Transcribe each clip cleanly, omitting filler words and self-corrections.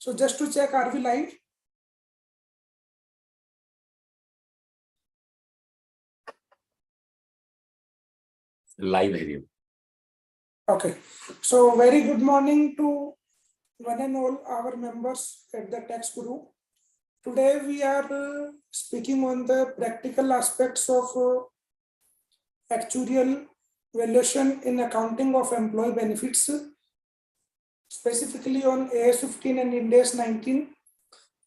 So just to check, are we live? Live video. Okay. So very good morning to one and all our members at the Tax Guru. Today we are speaking on the practical aspects of actuarial valuation in accounting of employee benefits, specifically on AS 15 and Ind AS 19.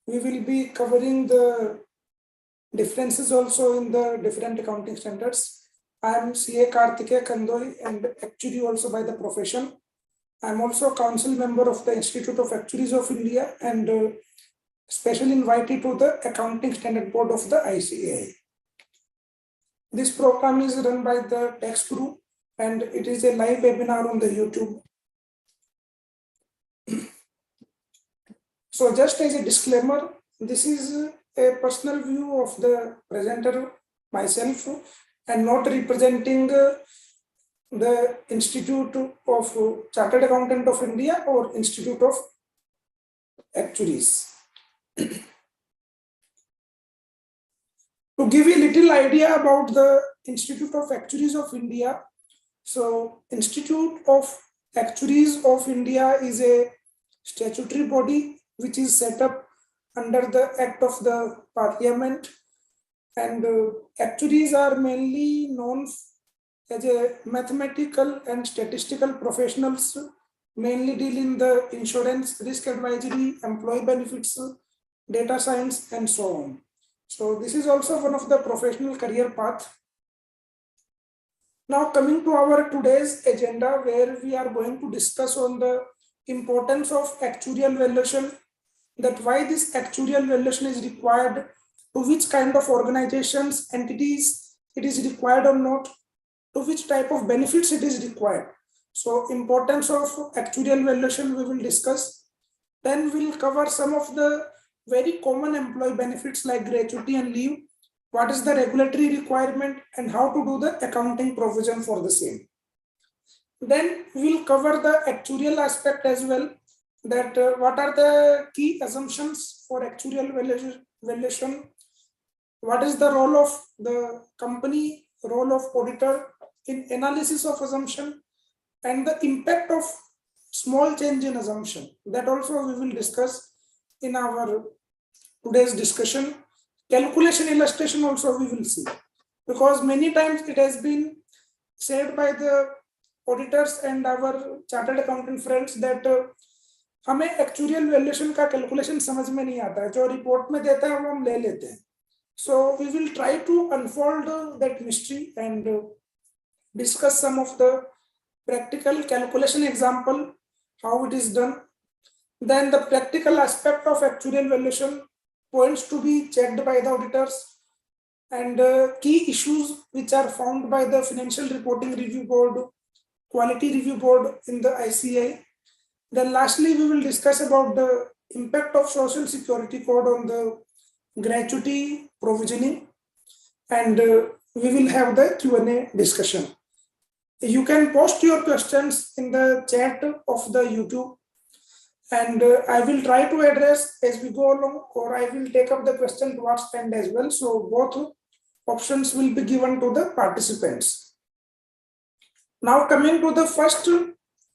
We will be covering the differences also in the different accounting standards. I am CA Kartikey, Kandoi, and actuary also by the profession. I am also a council member of the Institute of Actuaries of India and specially invited to the Accounting Standard Board of the ICAI. This program is run by the Tax Guru and it is a live webinar on the YouTube. So just as a disclaimer, this is a personal view of the presenter, myself, and not representing the Institute of Chartered Accountant of India or Institute of Actuaries. To give you a little idea about the Institute of Actuaries of India, so Institute of Actuaries of India is a statutory body which is set up under the Act of the Parliament, and actuaries are mainly known as a mathematical and statistical professionals, mainly deal in the insurance, risk advisory, employee benefits, data science, and so on. So this is also one of the professional career path. Now coming to our today's agenda, where we are going to discuss on the importance of actuarial valuation, that why this actuarial valuation is required, to which kind of organizations, entities it is required or not, to which type of benefits it is required. So importance of actuarial valuation we will discuss. Then we'll cover some of the very common employee benefits like gratuity and leave, what is the regulatory requirement and how to do the accounting provision for the same. Then we'll cover the actuarial aspect as well, that what are the key assumptions for actuarial valuation, what is the role of the company, role of auditor in analysis of assumption, and the impact of small change in assumption. That also we will discuss in our today's discussion. Calculation illustration also we will see, because many times it has been said by the auditors and our chartered accountant friends that हमें actuarial valuation का calculation समझ में नहीं आता है, जो report में देता है वो हम ले लेते हैं. So we will try to unfold that mystery and discuss some of the practical calculation example, how it is done. Then the practical aspect of actuarial valuation, points to be checked by the auditors, and key issues which are found by the Financial Reporting Review Board, Quality Review Board in the ICAI. Then lastly, we will discuss about the impact of Social Security Code on the gratuity provisioning, and we will have the Q&A discussion. You can post your questions in the chat of the YouTube, and I will try to address as we go along, or I will take up the question towards the end as well. So both options will be given to the participants. Now coming to the first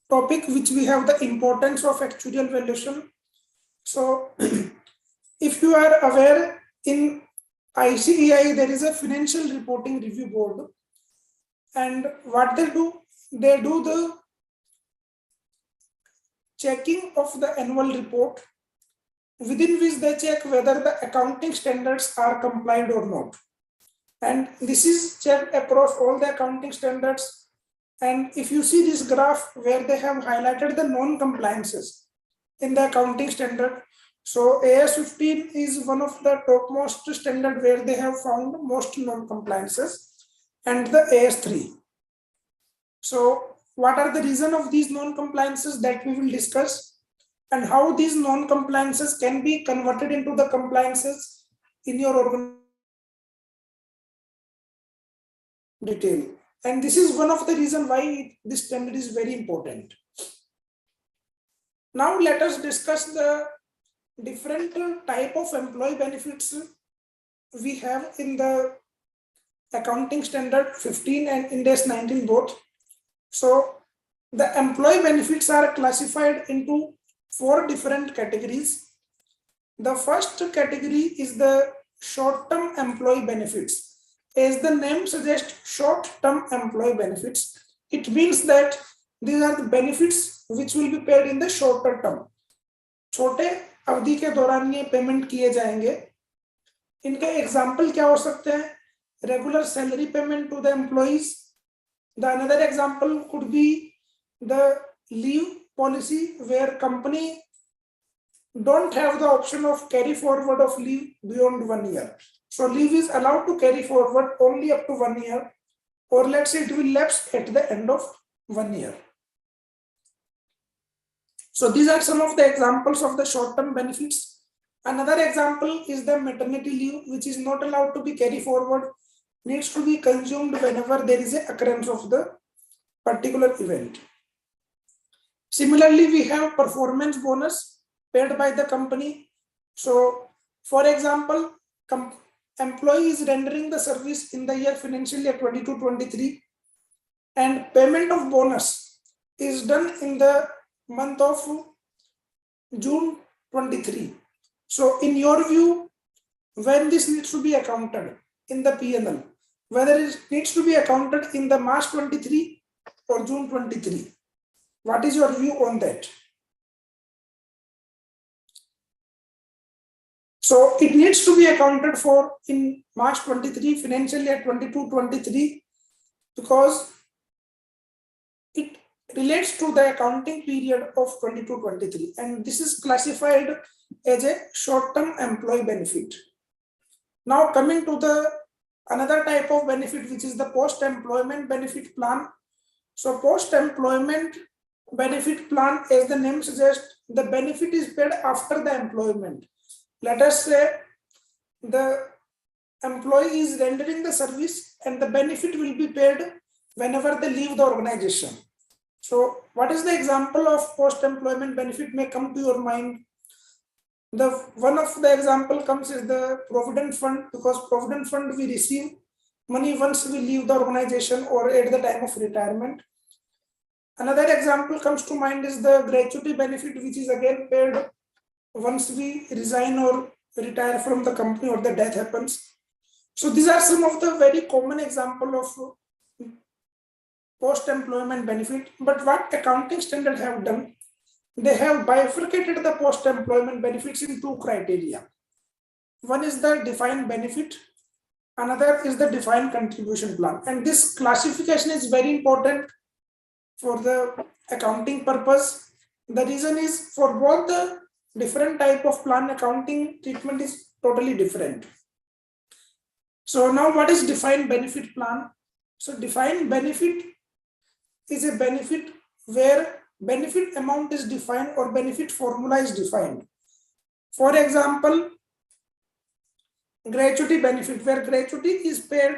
topic, which we have the importance of actuarial valuation. So if you are aware, in ICAI there is a Financial Reporting Review Board, and what they do the checking of the annual report, within which they check whether the accounting standards are complied or not. And this is checked across all the accounting standards. And if you see this graph where they have highlighted the non-compliances in the accounting standard, so AS 15 is one of the topmost standard where they have found most non-compliances, and the AS 3. So what are the reason of these non-compliances, that we will discuss, and how these non-compliances can be converted into the compliances in your organization detail. And this is one of the reasons why this standard is very important. Now let us discuss the different type of employee benefits we have in the accounting standard 15 and Ind AS 19 both. So the employee benefits are classified into 4 different categories. The first category is the short-term employee benefits. As the name suggests, short-term employee benefits. It means that these are the benefits which will be paid in the shorter term. छोटे अवधि के दौरान ये payment किए जाएंगे. इनके example क्या हो सकते हैं? Regular salary payment to the employees. The another example could be the leave policy where company don't have the option of carry forward of leave beyond 1 year. So leave is allowed to carry forward only up to 1 year, or let's say it will lapse at the end of 1 year. So these are some of the examples of the short-term benefits. Another example is the maternity leave, which is not allowed to be carry forward, needs to be consumed whenever there is a occurrence of the particular event. Similarly, we have performance bonus paid by the company. So, for example, employee is rendering the service in the year financial year 22-23, and payment of bonus is done in the month of June 23. So, in your view, when this needs to be accounted in the P&L, whether it needs to be accounted in the March 23 or June 23, what is your view on that? So it needs to be accounted for in March 23, financial year 22-23, because it relates to the accounting period of 22-23, and this is classified as a short-term employee benefit. Now coming to the another type of benefit, which is the post-employment benefit plan. So post-employment benefit plan, as the name suggests, the benefit is paid after the employment. Let us say the employee is rendering the service and the benefit will be paid whenever they leave the organization. So what is the example of post-employment benefit may come to your mind? The one of the example comes is the provident fund, because provident fund we receive money once we leave the organization or at the time of retirement. Another example comes to mind is the gratuity benefit, which is again paid once we resign or retire from the company or the death happens. So these are some of the very common example of post-employment benefit. But what accounting standard have done, they have bifurcated the post-employment benefits in 2 criteria. One is the defined benefit, another is the defined contribution plan. And this classification is very important for the accounting purpose. The reason is for both the different type of plan, accounting treatment is totally different. So now what is defined benefit plan? So defined benefit is a benefit where benefit amount is defined or benefit formula is defined. For example, gratuity benefit, where gratuity is paid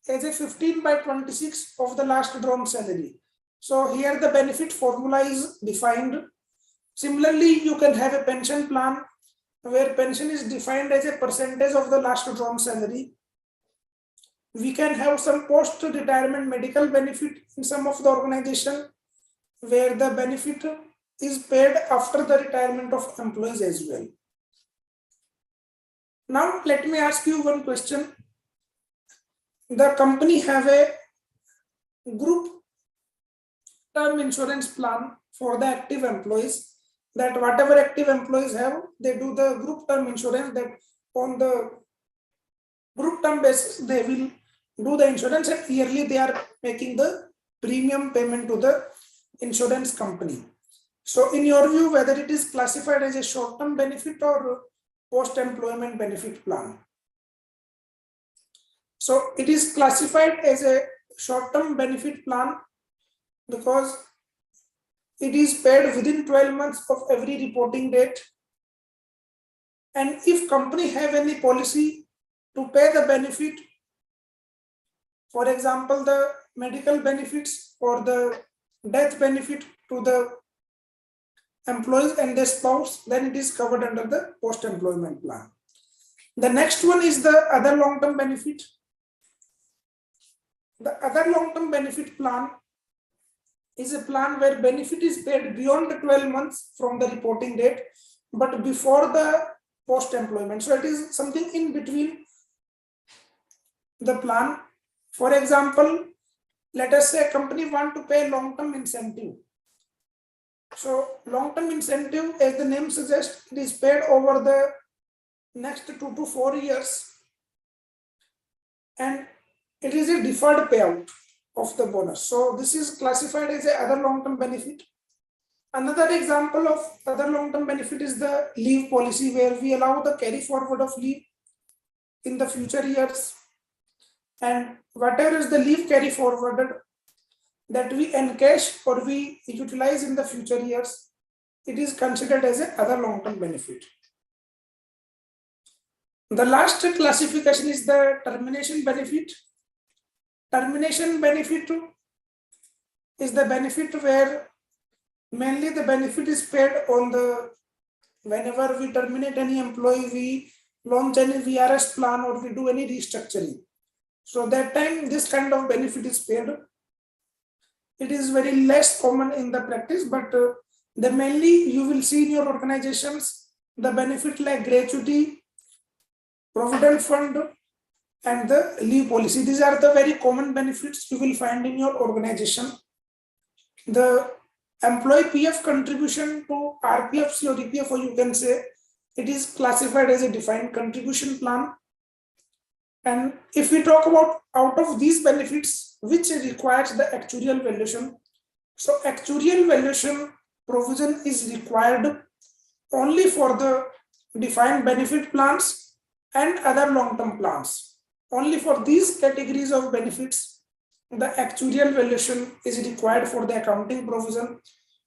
as a 15/26 of the last drawn salary. So here the benefit formula is defined. Similarly, you can have a pension plan where pension is defined as a percentage of the last drawn salary. We can have some post-retirement medical benefit in some of the organization where the benefit is paid after the retirement of employees as well. Now, let me ask you one question. The company have a group term insurance plan for the active employees, that whatever active employees have, they do the group term insurance, that on the group term basis, they will do the insurance, and yearly they are making the premium payment to the insurance company. So in your view, whether it is classified as a short-term benefit or post-employment benefit plan? So it is classified as a short-term benefit plan because it is paid within 12 months of every reporting date. And if company have any policy to pay the benefit, for example, the medical benefits or the death benefit to the employees and their spouse, then it is covered under the post-employment plan. The next one is the other long-term benefit. The other long-term benefit plan is a plan where benefit is paid beyond the 12 months from the reporting date, but before the post-employment. So it is something in between the plan. For example, let us say a company want to pay long-term incentive. So long-term incentive, as the name suggests, it is paid over the next 2 to 4 years, and it is a deferred payout of the bonus. So this is classified as a other long-term benefit. Another example of other long-term benefit is the leave policy, where we allow the carry forward of leave in the future years, and whatever is the leave carry forwarded that we encash or we utilize in the future years, it is considered as a other long-term benefit. The last classification is the termination benefit. Termination benefit is the benefit where mainly the benefit is paid on the, whenever we terminate any employee, we launch any VRS plan or we do any restructuring. So that time this kind of benefit is paid. It is very less common in the practice, but the mainly you will see in your organizations the benefit like gratuity, provident fund, and the leave policy. These are the very common benefits you will find in your organization. The employee PF contribution to RPFC or EPFO, you can say, it is classified as a defined contribution plan. And if we talk about out of these benefits, which requires the actuarial valuation, so actuarial valuation provision is required only for the defined benefit plans and other long-term plans. Only for these categories of benefits, the actuarial valuation is required for the accounting provision.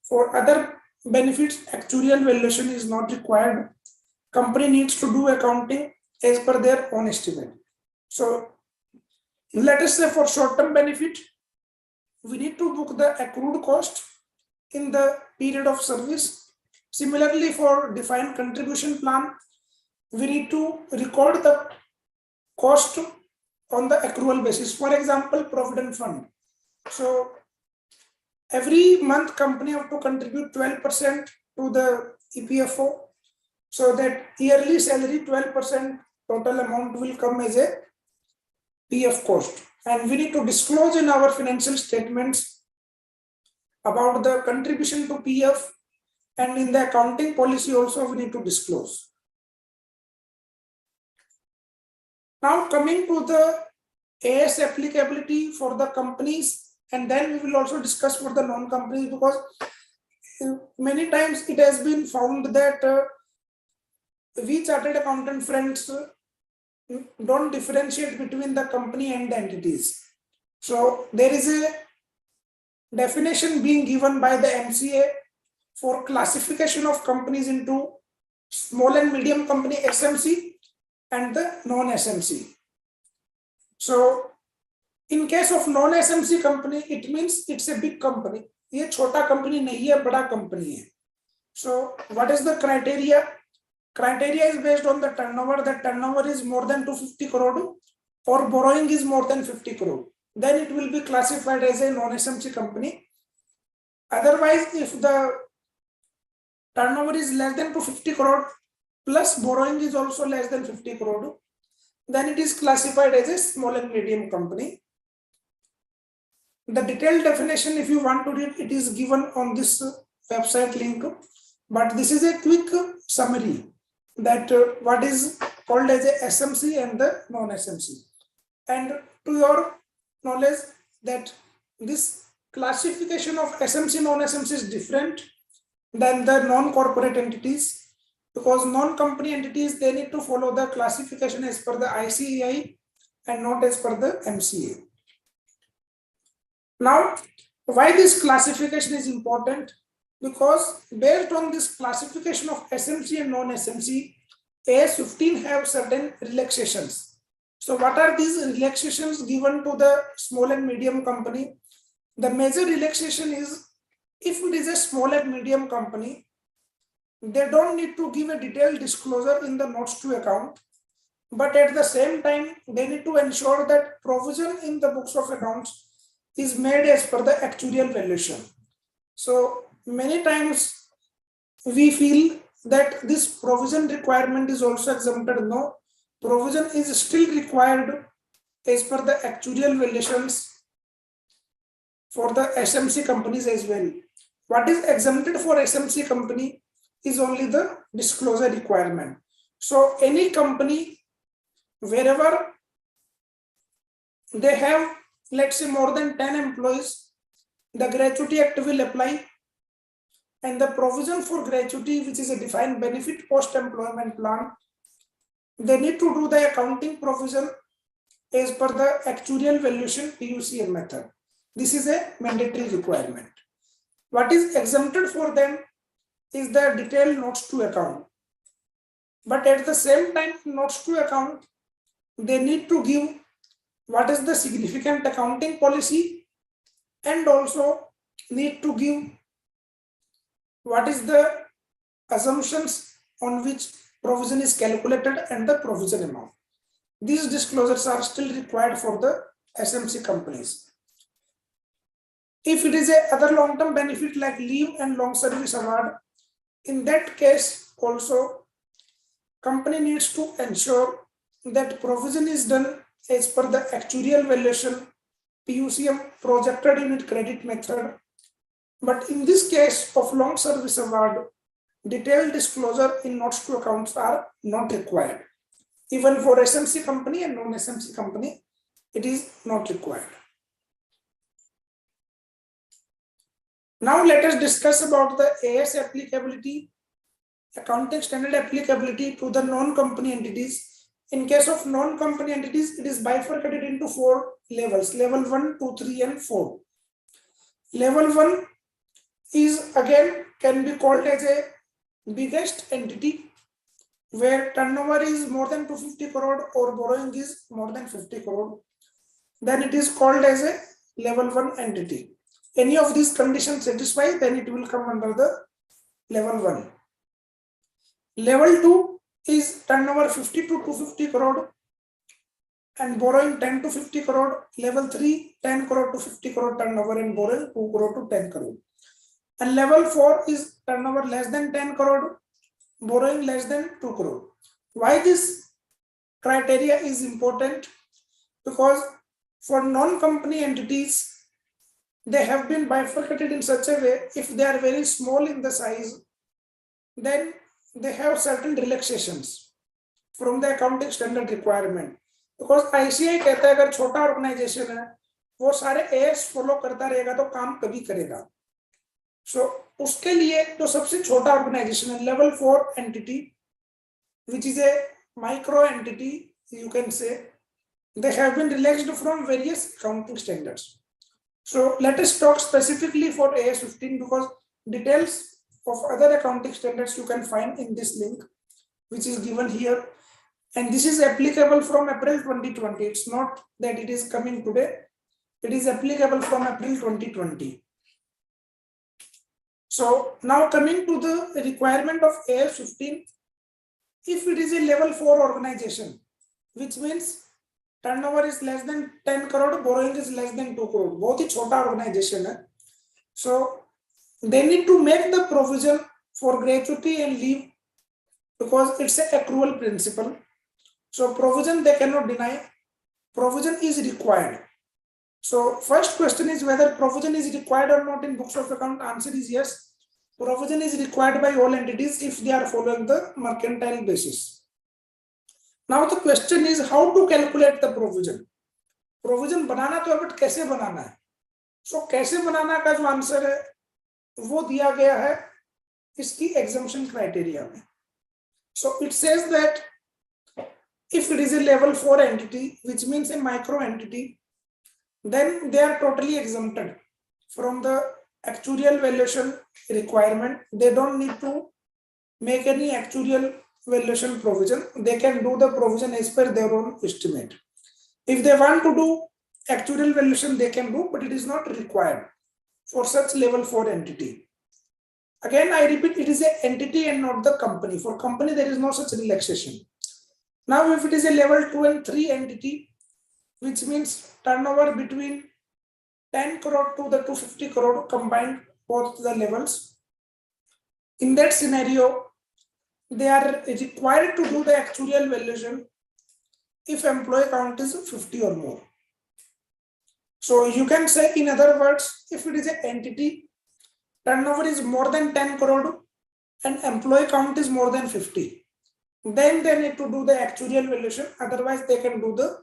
For other benefits, actuarial valuation is not required. Company needs to do accounting as per their own estimate. So let us say for short-term benefit, we need to book the accrued cost in the period of service. Similarly, for defined contribution plan, we need to record the cost on the accrual basis. For example, provident fund. So every month company have to contribute 12% to the EPFO, so that yearly salary 12% total amount will come as a PF cost, and we need to disclose in our financial statements about the contribution to PF, and in the accounting policy also we need to disclose. Now coming to the AS applicability for the companies, and then we will also discuss for the non-companies, because many times it has been found that we chartered accountant friends don't differentiate between the company and the entities. So there is a definition being given by the MCA for classification of companies into small and medium company SMC and the non-SMC. So in case of non-SMC company, it means it's a big company. ये छोटा company नहीं है, बड़ा company है. So what is the criteria? Criteria is based on the turnover. The turnover is more than 250 crore or borrowing is more than 50 crore. Then it will be classified as a non-SMC company. Otherwise, if the turnover is less than 250 crore plus borrowing is also less than 50 crore, then it is classified as a small and medium company. The detailed definition, if you want to read, it is given on this website link, but this is a quick summary that what is called as a SMC and the non-SMC. And to your knowledge that this classification of SMC, non-SMC is different than the non-corporate entities, because non-company entities, they need to follow the classification as per the ICAI and not as per the MCA. Now, why this classification is important? Because based on this classification of SMC and non-SMC, AS15 have certain relaxations. So what are these relaxations given to the small and medium company? The major relaxation is, if it is a small and medium company, they don't need to give a detailed disclosure in the notes to account, but at the same time, they need to ensure that provision in the books of accounts is made as per the actuarial valuation. So many times we feel that this provision requirement is also exempted. No, provision is still required as per the actuarial valuations for the SMC companies as well. What is exempted for SMC company is only the disclosure requirement. So any company, wherever they have, let's say, more than 10 employees, the Gratuity Act will apply, and the provision for gratuity, which is a defined benefit post-employment plan, they need to do the accounting provision as per the actuarial valuation PUCM method. This is a mandatory requirement. What is exempted for them is the detailed notes to account. But at the same time, notes to account, they need to give what is the significant accounting policy, and also need to give what is the assumptions on which provision is calculated and the provision amount. These disclosures are still required for the SMC companies. If it is a other long-term benefit like leave and long service award, in that case also, company needs to ensure that provision is done as per the actuarial valuation PUCM projected unit credit method. But in this case of long service award, detailed disclosure in notes to accounts are not required. Even for SMC company and non-SMC company, it is not required. Now let us discuss about the AS applicability, accounting standard applicability to the non-company entities. In case of non-company entities, it is bifurcated into 4 levels, level 1, 2, 3, and 4. Level 1 is again can be called as a biggest entity where turnover is more than 250 crore or borrowing is more than 50 crore. Then it is called as a level 1 entity. Any of these conditions satisfy, then it will come under the level 1. Level 2 is turnover 50 to 250 crore and borrowing 10 to 50 crore. Level 3, 10 crore to 50 crore turnover and borrowing 2 crore to 10 crore. And level 4 is turnover less than 10 crore, borrowing less than 2 crore. Why this criteria is important? Because for non-company entities, they have been bifurcated in such a way, if they are very small in the size, then they have certain relaxations from the accounting standard requirement. Because ICAI कहता है अगर छोटा organisation है, वो सारे AS follow करता रहेगा तो काम कभी करेगा. So उसके लिए जो सबसे छोटा ऑर्गेनाइजेशन है, level 4 entity, which is a micro entity, you can say, they have been relaxed from various accounting standards. So let us talk specifically for AS 15, because details of other accounting standards you can find in this link, which is given here. And this is applicable from April 2020. It's not that it is coming today. It is applicable from April 2020. So now coming to the requirement of AS 15, if it is a level 4 organization, which means turnover is less than 10 crore, borrowing is less than 2 crore, बहुत ही छोटा organization है. So they need to make the provision for gratuity and leave because it's an accrual principle. So provision they cannot deny, provision is required. So first question is whether provision is required or not in books of account. Answer is yes. Provision is required by all entities if they are following the mercantile basis. Now the question is how to calculate the provision. Provision बनाना तो है, but कैसे बनाना है? So कैसे बनाना का जो answer है वो दिया गया है इसकी exemption criteria में. So it says that if it is a level 4 entity, which means a micro entity, then they are totally exempted from the actuarial valuation requirement. They don't need to make any actuarial valuation provision. They can do the provision as per their own estimate. If they want to do actuarial valuation, they can do, but it is not required for such level 4 entity. Again, I repeat, it is an entity and not the company. For company, there is no such relaxation. Now, if it is a level 2 and 3 entity, which means turnover between 10 crore to the 250 crore combined both the levels, in that scenario, they are required to do the actuarial valuation if employee count is 50 or more. So you can say, in other words, if it is an entity, turnover is more than 10 crore and employee count is more than 50, then they need to do the actuarial valuation. Otherwise, they can do the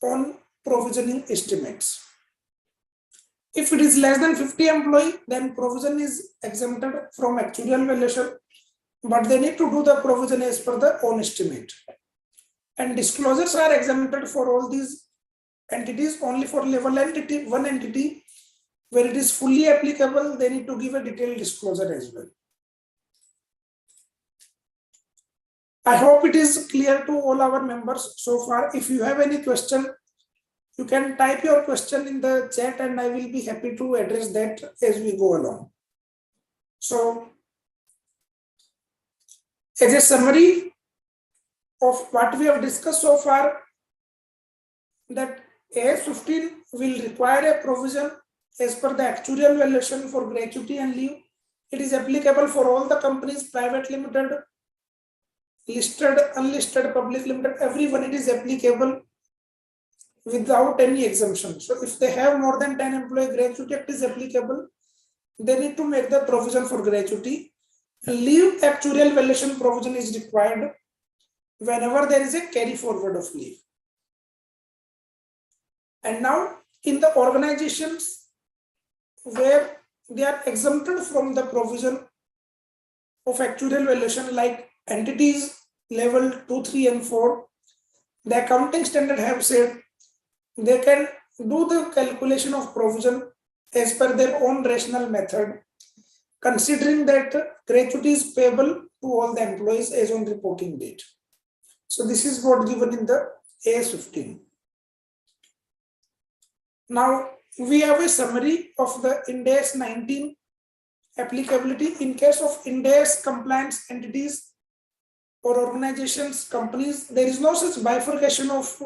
own provisioning estimates. If it is less than 50 employee, then provision is exempted from actuarial valuation, but they need to do the provision as per the own estimate. And disclosures are exempted for all these entities. Only for level entity, one entity, where it is fully applicable, they need to give a detailed disclosure as well. I hope it is clear to all our members so far. If you have any question, you can type your question in the chat and I will be happy to address that as we go along. So, as a summary of what we have discussed so far, that AS 15 will require a provision as per the actuarial valuation for gratuity and leave. It is applicable for all the companies, private limited, listed, unlisted, public limited, everyone. It is applicable without any exemption. So if they have more than 10 employee, Gratuity Act is applicable. They need to make the provision for gratuity. Leave actuarial valuation provision is required whenever there is a carry forward of leave. And now in the organizations where they are exempted from the provision of actuarial valuation, like entities level 2, 3 and 4, the accounting standard have said they can do the calculation of provision as per their own rational method, considering that gratuity is payable to all the employees as on reporting date. So this is what given in the AS 15. Now we have a summary of the Ind AS 19 applicability. In case of Ind AS compliance entities or organizations, companies, there is no such bifurcation of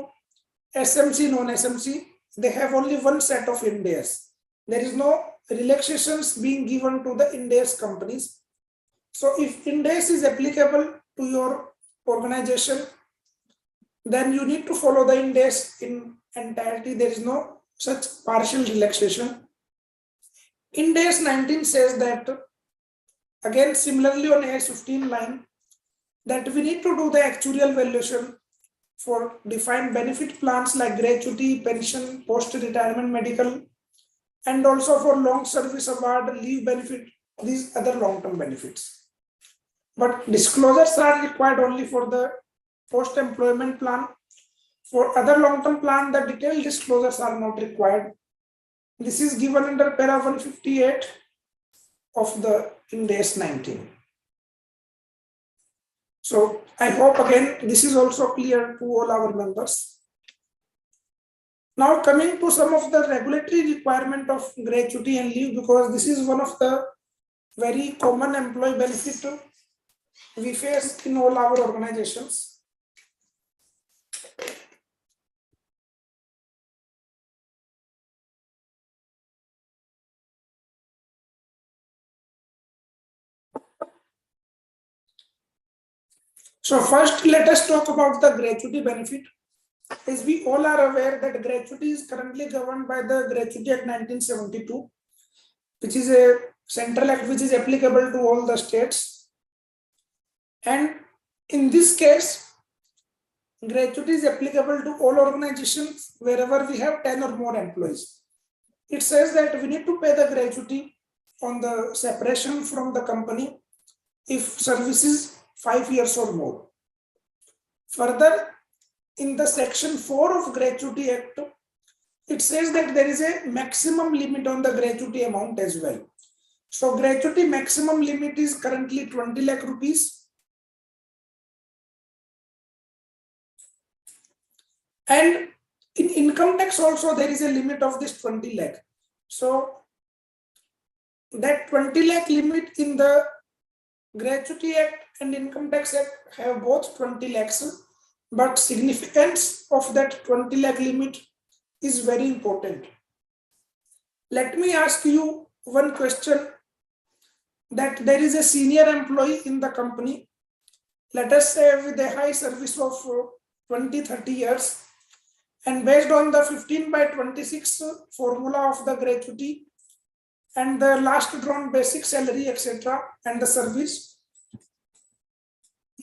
SMC, non-SMC. They have only one set of Ind AS. There is no relaxations being given to the Ind AS companies. So if Ind AS is applicable to your organization, then you need to follow the Ind AS in entirety. There is no such partial relaxation. Ind AS 19 says that, again similarly on AS 15 line, that we need to do the actuarial valuation for defined benefit plans like gratuity, pension, post-retirement medical, and also for long service award, leave benefit, these other long-term benefits. But disclosures are required only for the post-employment plan. For other long-term plan, the detailed disclosures are not required. This is given under para 158 of the Ind AS 19. So I hope again this is also clear to all our members. Now coming to some of the regulatory requirement of gratuity and leave, because this is one of the very common employee benefit we face in all our organizations. So first, let us talk about the gratuity benefit. As we all are aware that gratuity is currently governed by the Gratuity Act 1972, which is a central act which is applicable to all the states. And in this case, gratuity is applicable to all organizations wherever we have 10 or more employees. It says that we need to pay the gratuity on the separation from the company if service is 5 years or more. Further, in the section 4 of Gratuity Act, it says that there is a maximum limit on the gratuity amount as well. So gratuity maximum limit is currently 20 lakh rupees. And in income tax also there is a limit of this 20 lakh. So that 20 lakh limit in the Gratuity Act and Income Tax Act have both 20 lakhs, but significance of that 20 lakh limit is very important. Let me ask you one question, that there is a senior employee in the company, let us say with a high service of 20-30 years, and based on the 15/26 formula of the gratuity and the last drawn basic salary, etc., and the service,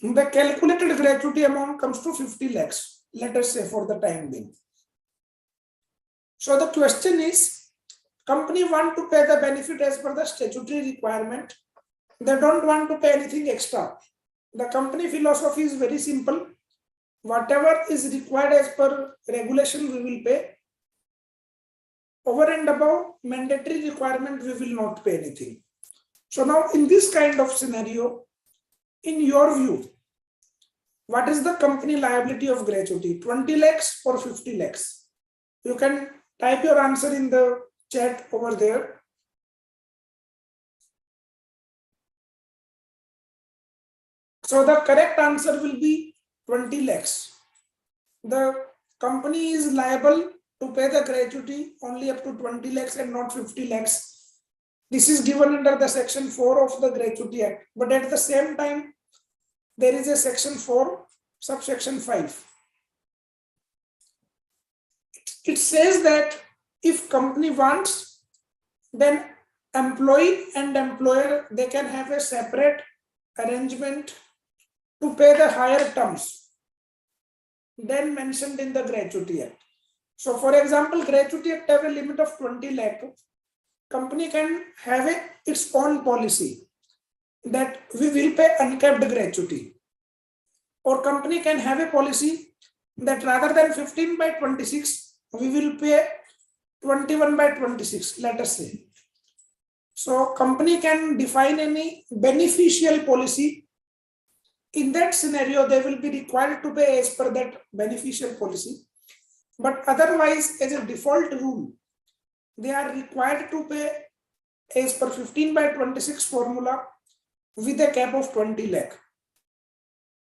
the calculated gratuity amount comes to 50 lakhs, let us say, for the time being. So the question is, company want to pay the benefit as per the statutory requirement. They don't want to pay anything extra. The company philosophy is very simple. Whatever is required as per regulation, we will pay. Over and above mandatory requirement, we will not pay anything. So now in this kind of scenario, in your view, what is the company liability of gratuity? 20 lakhs or 50 lakhs? You can type your answer in the chat over there. So the correct answer will be 20 lakhs. The company is liable to pay the gratuity only up to 20 lakhs and not 50 lakhs. This is given under the section 4 of the Gratuity Act. But at the same time, there is a section 4, subsection 5. It says that if company wants, then employee and employer, they can have a separate arrangement to pay the higher terms than mentioned in the Gratuity Act. So for example, Gratuity Act have a limit of 20 lakh. Company can have its own policy that we will pay uncapped gratuity. Or company can have a policy that rather than 15/26, we will pay 21/26, let us say. So company can define any beneficial policy. In that scenario, they will be required to pay as per that beneficial policy. But otherwise, as a default rule, they are required to pay as per 15/26 formula with a cap of 20 lakh.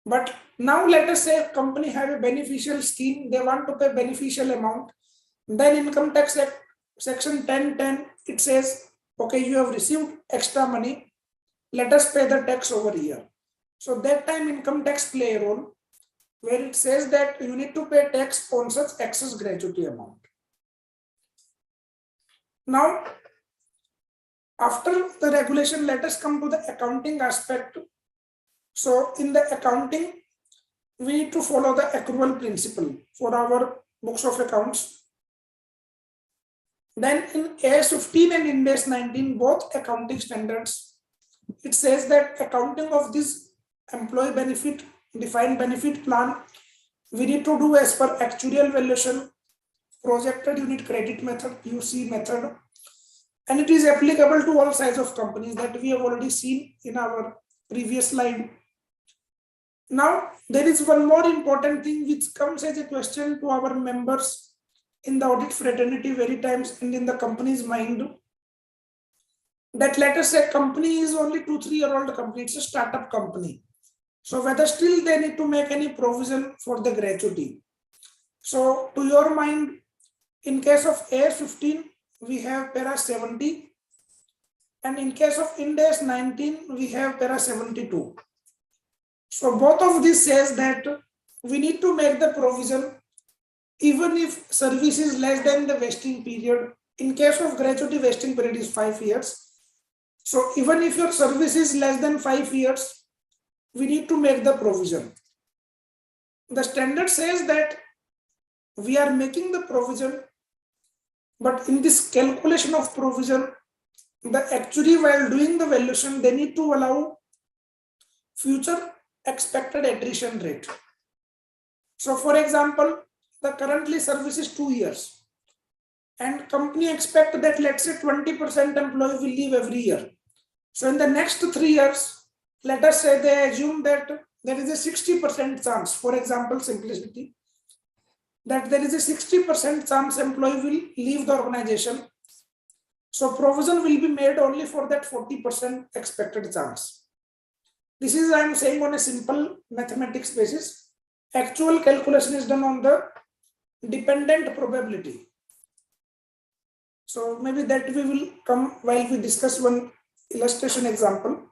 But now let us say company have a beneficial scheme, they want to pay beneficial amount. Then Income Tax Act section 10(10), it says, okay, you have received extra money, let us pay the tax over here. So that time income tax play a role, where it says that you need to pay tax on such excess gratuity amount. Now, after the regulation, let us come to the accounting aspect. So in the accounting, we need to follow the accrual principle for our books of accounts. Then in AS 15 and in AS 19, both accounting standards, it says that accounting of this employee benefit, defined benefit plan, we need to do as per actuarial valuation, projected unit credit method, UC method, and it is applicable to all size of companies that we have already seen in our previous slide. Now, there is one more important thing which comes as a question to our members in the audit fraternity very times and in the company's mind, that let us say company is only 2-3 year old company, it's a startup company. So whether still they need to make any provision for the gratuity. So to your mind, in case of AS 15, we have para 70, and in case of Ind AS 19, we have para 72. So both of these says that we need to make the provision even if service is less than the vesting period. In case of gratuity, vesting period is 5 years. So even if your service is less than 5 years, we need to make the provision. The standard says that we are making the provision, but in this calculation of provision, the actuary, while doing the valuation, they need to allow future expected attrition rate. So for example, the currently service is 2 years and company expect that let's say 20% employee will leave every year. So in the next 3 years, let us say they assume that there is a 60% chance, for example, simplicity, that there is a 60% chance employee will leave the organization. So provision will be made only for that 40% expected chance. This is I am saying on a simple mathematics basis. Actual calculation is done on the dependent probability. So maybe that we will come while we discuss one illustration example.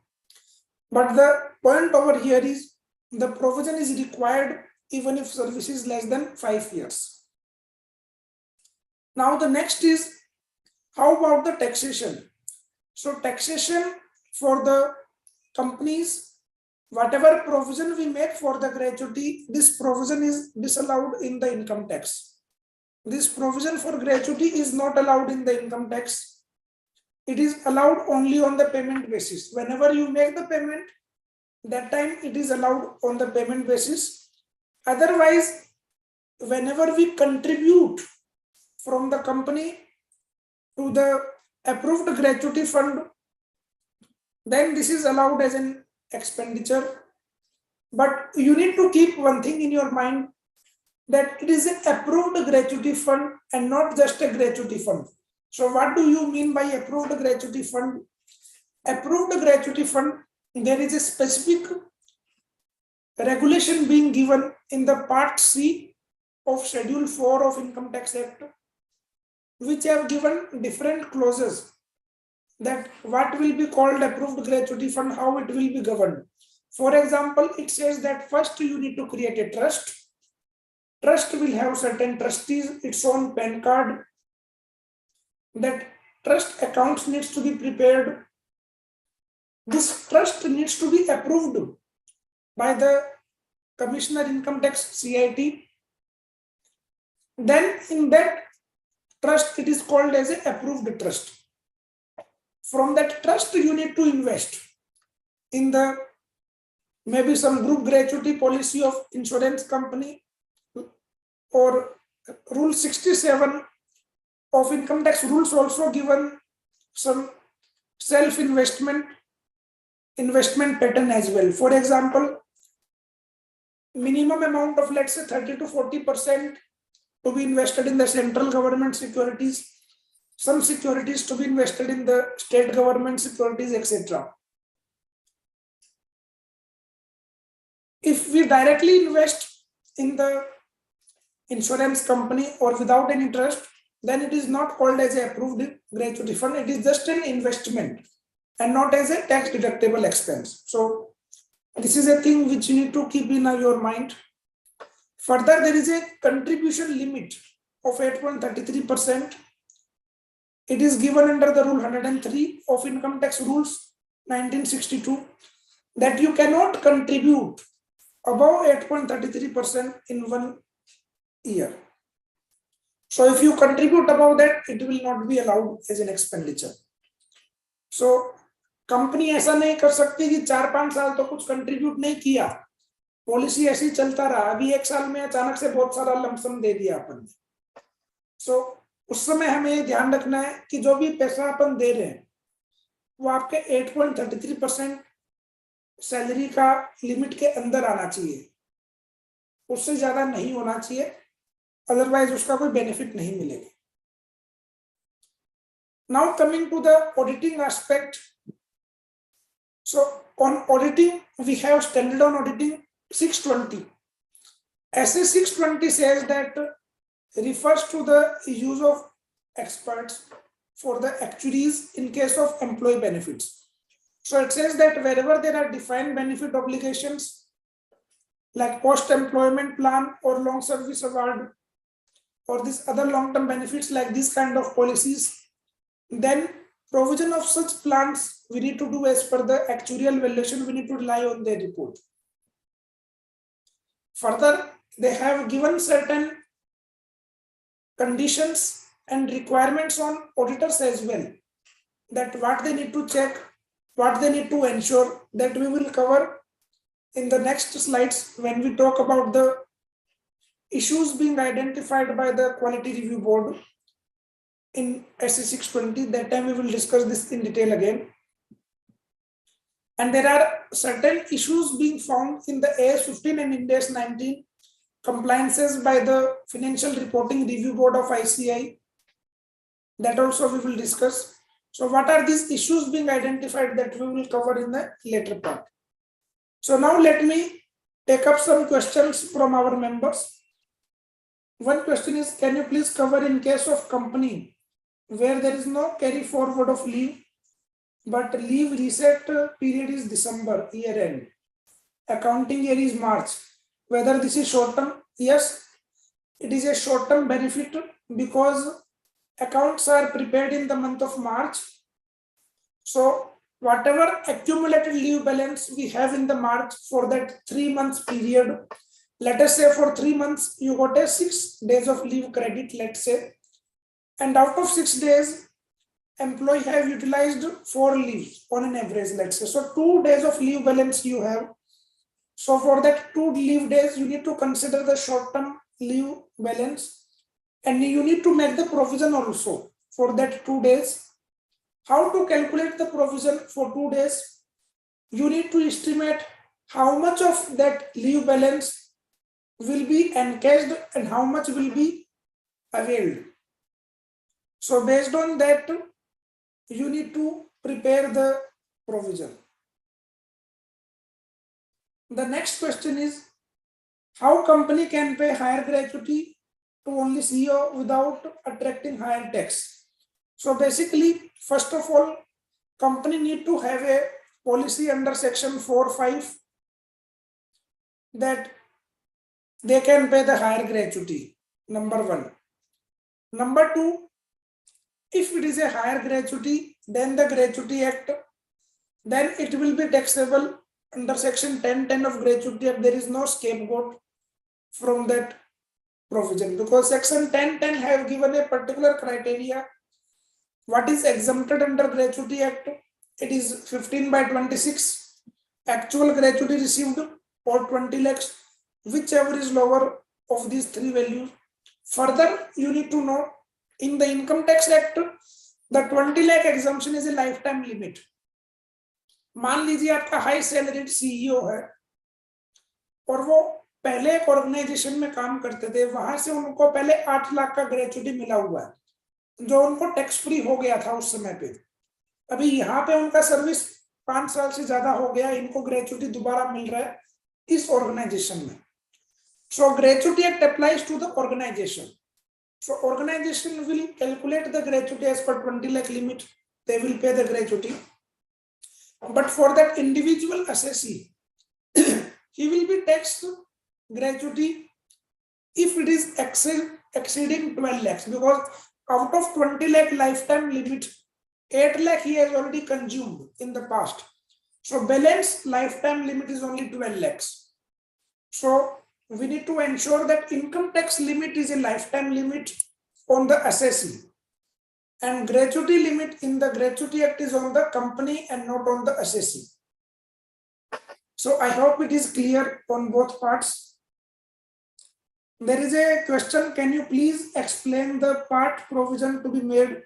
But the point over here is the provision is required even if service is less than 5 years. Now the next is, how about the taxation? So taxation for the companies, whatever provision we make for the gratuity, this provision is disallowed in the income tax. This provision for gratuity is not allowed in the income tax. It is allowed only on the payment basis. Whenever you make the payment, that time it is allowed on the payment basis. Otherwise, whenever we contribute from the company to the approved gratuity fund, then this is allowed as an expenditure. But you need to keep one thing in your mind, that it is an approved gratuity fund and not just a gratuity fund. So what do you mean by approved gratuity fund? Approved gratuity fund, there is a specific regulation being given in the Part C of Schedule 4 of Income Tax Act, which have given different clauses that what will be called approved gratuity fund, how it will be governed. For example, it says that first you need to create a trust. Trust will have certain trustees, its own PAN card. That trust accounts needs to be prepared. This trust needs to be approved by the Commissioner Income Tax CIT. Then in that trust, it is called as an approved trust. From that trust, you need to invest in the maybe some group gratuity policy of insurance company, or Rule 67 of income tax rules also given some self-investment pattern as well. For example, minimum amount of, let's say, 30 to 40% to be invested in the central government securities, some securities to be invested in the state government securities, etc. If we directly invest in the insurance company or without any trust, then it is not called as an approved gratuity fund. It is just an investment and not as a tax deductible expense. So this is a thing which you need to keep in your mind. Further, there is a contribution limit of 8.33%. It is given under the Rule 103 of Income Tax Rules 1962 that you cannot contribute above 8.33% in 1 year. So if you contribute above that, it will not be allowed as an expenditure. So company ऐसा नहीं कर सकती कि 4-5 साल तो कुछ contribute नहीं किया, पॉलिसी ऐसे ही चलता रहा, अभी 1 साल में अचानक से बहुत सारा लमसम दे दिया अपन ने. सो उस समय हमें ये ध्यान रखना है कि जो भी पैसा अपन दे रहे हैं वो आपके 8.33% सैलरी का लिमिट के अंदर आना चाहिए, उससे ज्यादा नहीं होना चाहिए, अदरवाइज उसका कोई बेनिफिट नहीं मिलेगा. Now coming to the auditing aspect. So on auditing, we have standard on auditing 620. SA 620 says that refers to the use of experts for the actuaries in case of employee benefits. So it says that wherever there are defined benefit obligations like post-employment plan or long service award or these other long-term benefits like these kind of policies, then provision of such plans we need to do as per the actuarial valuation, we need to rely on their report. Further, they have given certain conditions and requirements on auditors as well, that what they need to check, what they need to ensure, that we will cover in the next slides when we talk about the issues being identified by the quality review board in SA 620. That time we will discuss this in detail again. And there are certain issues being found in the AS 15 and Ind AS 19 compliances by the Financial Reporting Review Board of ICI. That also we will discuss. So what are these issues being identified that we will cover in the later part. So now let me take up some questions from our members. One question is, can you please cover in case of company where there is no carry forward of leave, but leave reset period is December year end, accounting year is March, whether this is short term? Yes, it is a short term benefit because accounts are prepared in the month of March. So whatever accumulated leave balance we have in the March for that 3 months period, let us say for 3 months you got a 6 days of leave credit, let's say, and out of 6 days employee have utilized 4 leaves on an average, let's say. So 2 days of leave balance you have. So for that 2 leave days, you need to consider the short-term leave balance, and you need to make the provision also for that 2 days. How to calculate the provision for 2 days? You need to estimate how much of that leave balance will be encashed and how much will be availed. So based on that, you need to prepare the provision. The next question is, how company can pay higher gratuity to only CEO without attracting higher tax? So basically, first of all, company need to have a policy under section 4(5) that they can pay the higher gratuity, number 1. Number 2, if it is a higher gratuity than the Gratuity Act, then it will be taxable under section 10(10) of Gratuity Act. There is no scapegoat from that provision because section 10(10) have given a particular criteria. What is exempted under Gratuity Act? It is 15/26, actual gratuity received or 20 lakhs, whichever is lower of these 3 values. Further, you need to know in the Income Tax Act, the 20 lakh exemption is a lifetime limit. मान लीजिए आपका high salaried CEO है और वो पहले एक organisation में काम करते थे, वहां से उनको पहले 8 लाख का ग्रेचुटी मिला हुआ है जो उनको टैक्स फ्री हो गया था उस समय पे. अभी यहाँ पे उनका सर्विस 5 साल से ज्यादा हो गया, इनको ग्रेचुटी दोबारा मिल रहा है इस ऑर्गेनाइजेशन में. So gratuity act applies to the organization. So organization will calculate the gratuity as per 20 lakh limit. They will pay the gratuity. But for that individual assessee, he will be taxed gratuity if it is exceeding 12 lakhs, because out of 20 lakh lifetime limit, 8 lakh he has already consumed in the past. So balance lifetime limit is only 12 lakhs. So we need to ensure that income tax limit is a lifetime limit on the assessee, and gratuity limit in the Gratuity Act is on the company and not on the assessee. So I hope it is clear on both parts. There is a question, can you please explain the part provision to be made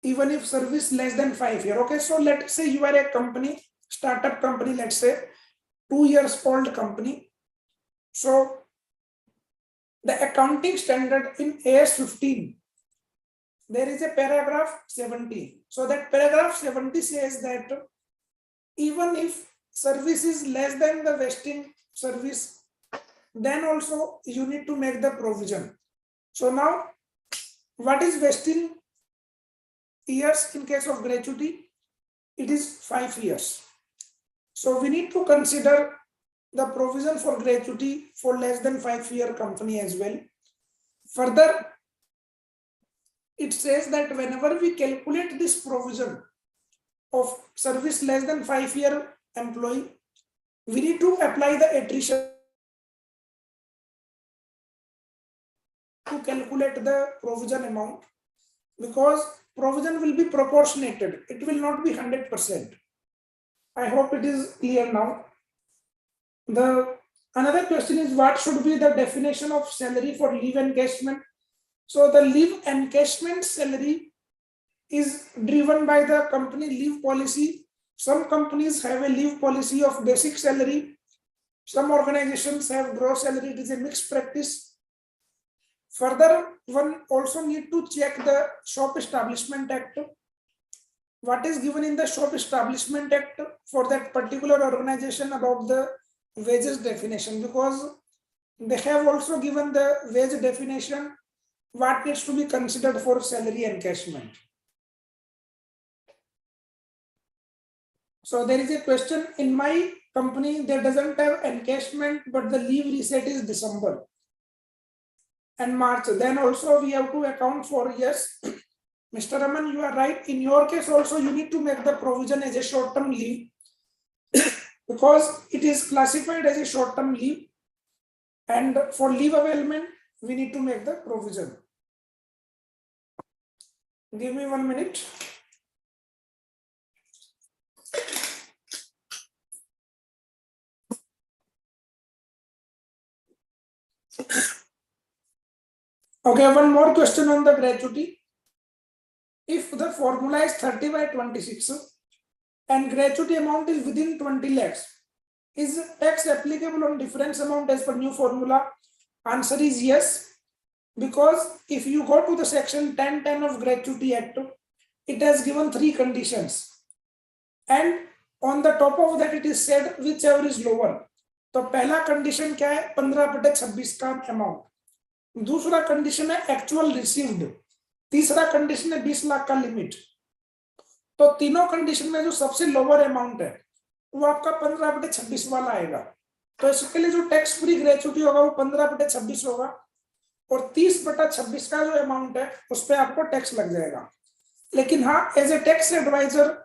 even if service less than 5 years? Okay, so let's say you are a company, startup company, let's say 2 years old company. So the accounting standard in AS 15, there is a paragraph 70. So that paragraph 70 says that even if service is less than the vesting service, then also you need to make the provision. So now, what is vesting years in case of gratuity? It is 5 years. So we need to consider the provision for gratuity for less than 5-year company as well. Further, it says that whenever we calculate this provision of service less than 5-year employee, we need to apply the attrition to calculate the provision amount, because provision will be proportionated. It will not be 100%. I hope it is clear now. Another question is, what should be the definition of salary for leave encashment? So the leave encashment salary is driven by the company leave policy. Some companies have a leave policy of basic salary. Some organizations have gross salary. It is a mixed practice. Further, one also need to check the Shop Establishment Act. what is given in the Shop Establishment Act for that particular organization about the wages definition, because they have also given the wage definition, what needs to be considered for salary encashment. So there is a question in my company that doesn't have encashment, but the leave reset is December and March. Then also we have to account for, yes, Mr. Raman, you are right. In your case also, you need to make the provision as a short-term leave because it is classified as a short-term leave. And for leave availment, we need to make the provision. Give me 1 minute. Okay, one more question on the gratuity. If the formula is 30/26 and gratuity amount is within 20 lakhs, is tax applicable on difference amount as per new formula? Answer is yes, because if you go to the section 1010 of Gratuity Act, it has given 3 conditions, and on the top of that it is said whichever is lower. तो पहला condition क्या है? 15/26 का amount. दूसरा condition है actual received. तीसरा condition है 20 लाख का लिमिट. तो तीनों कंडीशन में जो सबसे लोअर अमाउंट है वो आपका 15/26 वाला आएगा. तो इसके लिए जो टैक्स फ्री ग्रेचुटी होगा वो 15/26 होगा और 30/26 का जो अमाउंट है उस पर आपको टैक्स लग जाएगा. लेकिन हाँ, एज ए टैक्स एडवाइजर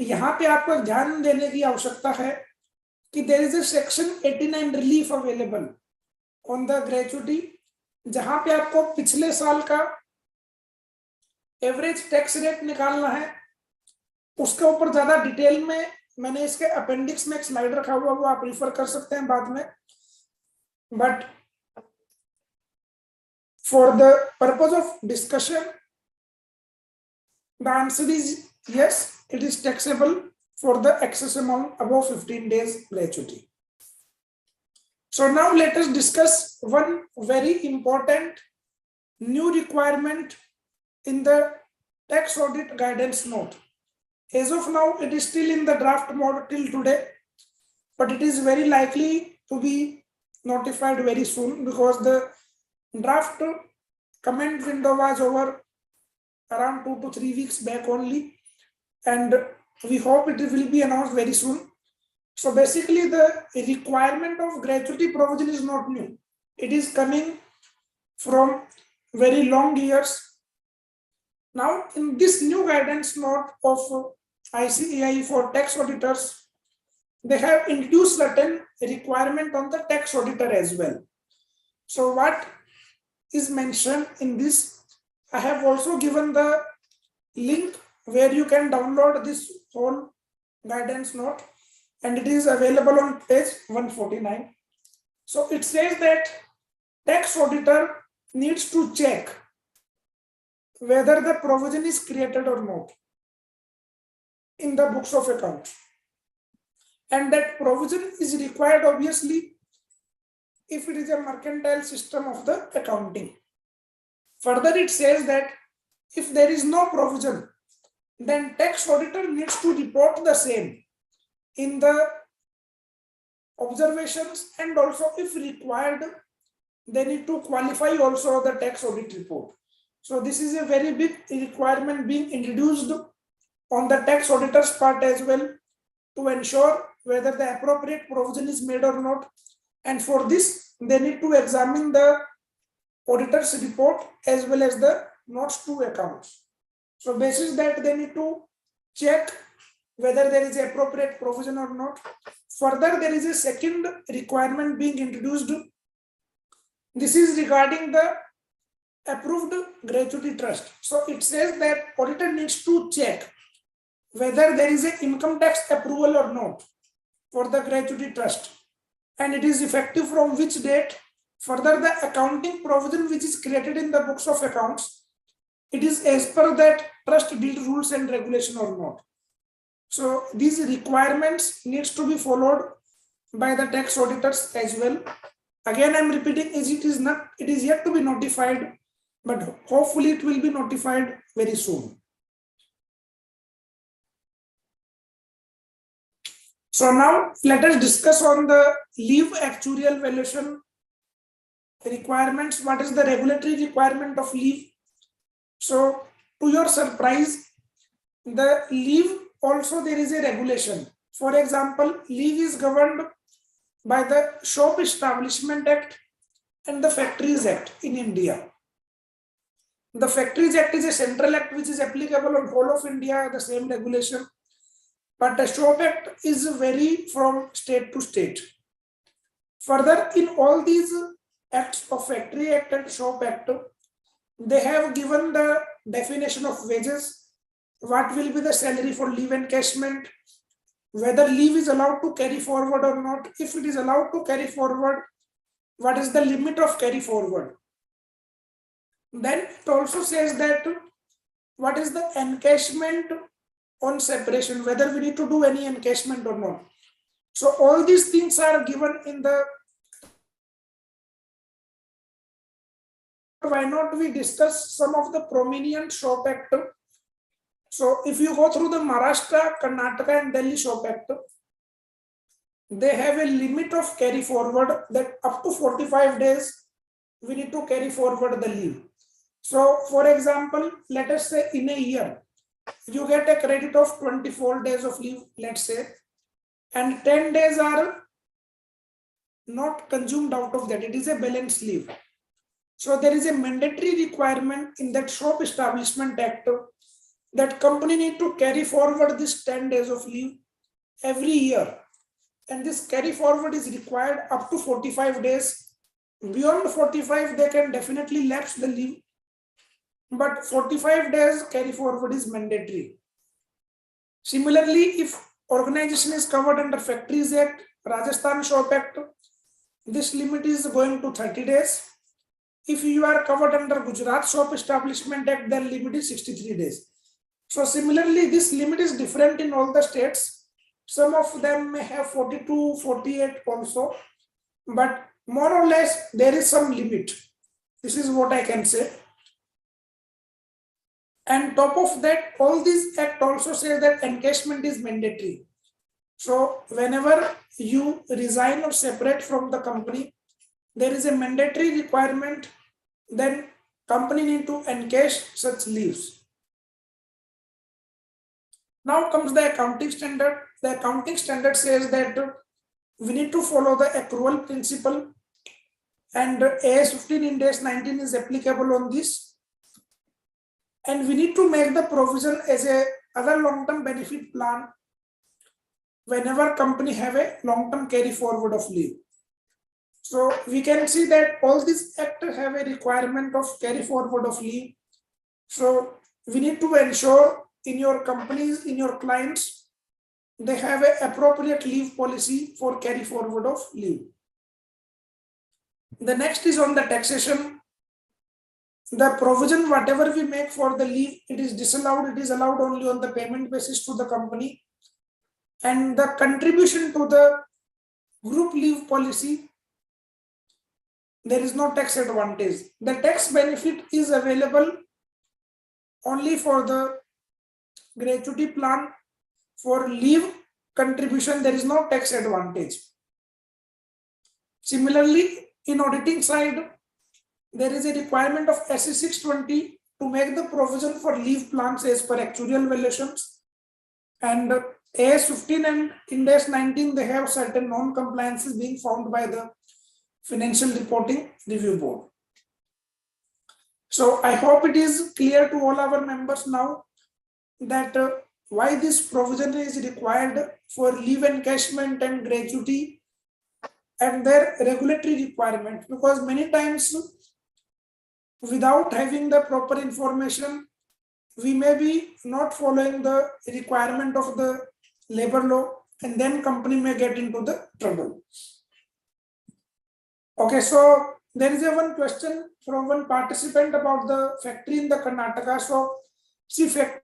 यहाँ पे आपको ध्यान देने की आवश्यकता है कि there is a section 89 relief available on the gratuity, जहां पे आपको पिछले साल का एवरेज टैक्स रेट निकालना है. उसके ऊपर ज्यादा डिटेल में मैंने इसके अपेंडिक्स में एक स्लाइड रखा हुआ, वो आप रिफर कर सकते हैं बाद में. But for the purpose of discussion the answer is yes, it is taxable for the excess amount above 15 days gratuity. So now let us discuss one very important new requirement in the tax audit guidance note. As of now, it is still in the draft mode till today, but it is very likely to be notified very soon because the draft comment window was over around 2 to 3 weeks back only. And we hope it will be announced very soon. So basically the requirement of gratuity provision is not new. It is coming from very long years. Now in this new guidance note of ICAI for tax auditors, they have introduced certain requirement on the tax auditor as well. So what is mentioned in this, I have also given the link where you can download this whole guidance note, and it is available on page 149. So it says that tax auditor needs to check whether the provision is created or not in the books of accounts, and that provision is required obviously if it is a mercantile system of the accounting. Further, it says that if there is no provision, then tax auditor needs to report the same in the observations, and also if required they need to qualify also the tax audit report. So this is a very big requirement being introduced on the tax auditor's part as well, to ensure whether the appropriate provision is made or not. And for this they need to examine the auditor's report as well as the notes to accounts. So basis that they need to check whether there is appropriate provision or not. Further, there is a second requirement being introduced. This is regarding the approved gratuity trust. So it says that auditor needs to check whether there is an income tax approval or not for the gratuity trust, and it is effective from which date. Further, the accounting provision which is created in the books of accounts, it is as per that trust deed rules and regulation or not. So these requirements needs to be followed by the tax auditors as well. Again, I am repeating, it is yet to be notified, but hopefully it will be notified very soon. So now let us discuss on the leave actuarial valuation requirements. What is the regulatory requirement of leave? So to your surprise, the leave also there is a regulation. For example, leave is governed by the Shop Establishment Act and the Factories Act in India. The Factories Act is a central act which is applicable on whole of India, the same regulation. But the Shop Act is vary from state to state. Further, in all these acts of Factory Act and Shop Act, they have given the definition of wages, what will be the salary for leave encashment, whether leave is allowed to carry forward or not. If it is allowed to carry forward, what is the limit of carry forward? Then it also says that what is the encashment on separation, whether we need to do any encashment or not. So all these things are given in the. Why not we discuss some of the prominent Shop Act? So if you go through the Maharashtra, Karnataka and Delhi Shop Act, they have a limit of carry forward that up to 45 days we need to carry forward the leave. So for example, let us say in a year, you get a credit of 24 days of leave, let's say, and 10 days are not consumed out of that. It is a balanced leave. So there is a mandatory requirement in that Shop Establishment Act that company need to carry forward this 10 days of leave every year. And this carry forward is required up to 45 days. Beyond 45, they can definitely lapse the leave. But 45 days carry forward is mandatory. Similarly, if organization is covered under Factories Act, Rajasthan Shop Act, this limit is going to 30 days. If you are covered under Gujarat Shop Establishment Act, then limit is 63 days. So similarly, this limit is different in all the states. Some of them may have 42, 48 also, but more or less there is some limit. This is what I can say. And top of that, all this act also says that encashment is mandatory. So whenever you resign or separate from the company, there is a mandatory requirement, then company need to encash such leaves. Now comes the accounting standard. The accounting standard says that we need to follow the accrual principle, and AS 15 Ind AS 19 is applicable on this. And we need to make the provision as a other long-term benefit plan whenever company have a long-term carry forward of leave. So we can see that all these actors have a requirement of carry forward of leave. So we need to ensure in your companies, in your clients, they have an appropriate leave policy for carry forward of leave. The next is on the taxation. The provision, whatever we make for the leave, it is disallowed. It is allowed only on the payment basis to the company. And the contribution to the group leave policy, there is no tax advantage. The tax benefit is available only for the gratuity plan. For leave contribution, there is no tax advantage. Similarly, in auditing side, there is a requirement of SE 620 to make the provision for leave plans as per actuarial valuations. And AS 15 and Ind AS 19, they have certain non-compliances being found by the Financial Reporting Review Board. So I hope it is clear to all our members now that why this provision is required for leave encashment and gratuity and their regulatory requirement, because many times without having the proper information, we may be not following the requirement of the labor law, and then company may get into the trouble. Okay, so there is a one question from one participant about the factory in the Karnataka. So see, Factories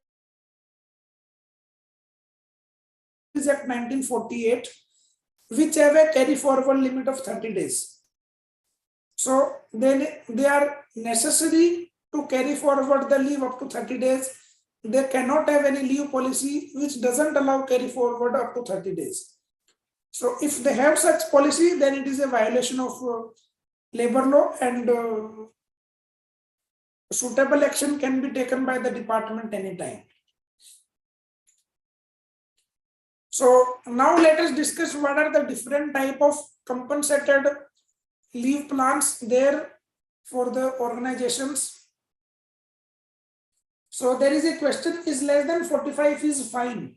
Act 1948, which have a carry forward limit of 30 days. So then they are necessary to carry forward the leave up to 30 days. They cannot have any leave policy which doesn't allow carry forward up to 30 days. So if they have such policy, then it is a violation of labor law, and suitable action can be taken by the department anytime. So now let us discuss what are the different type of compensated leave plans there for the organizations. So there is a question, is less than 45 is fine?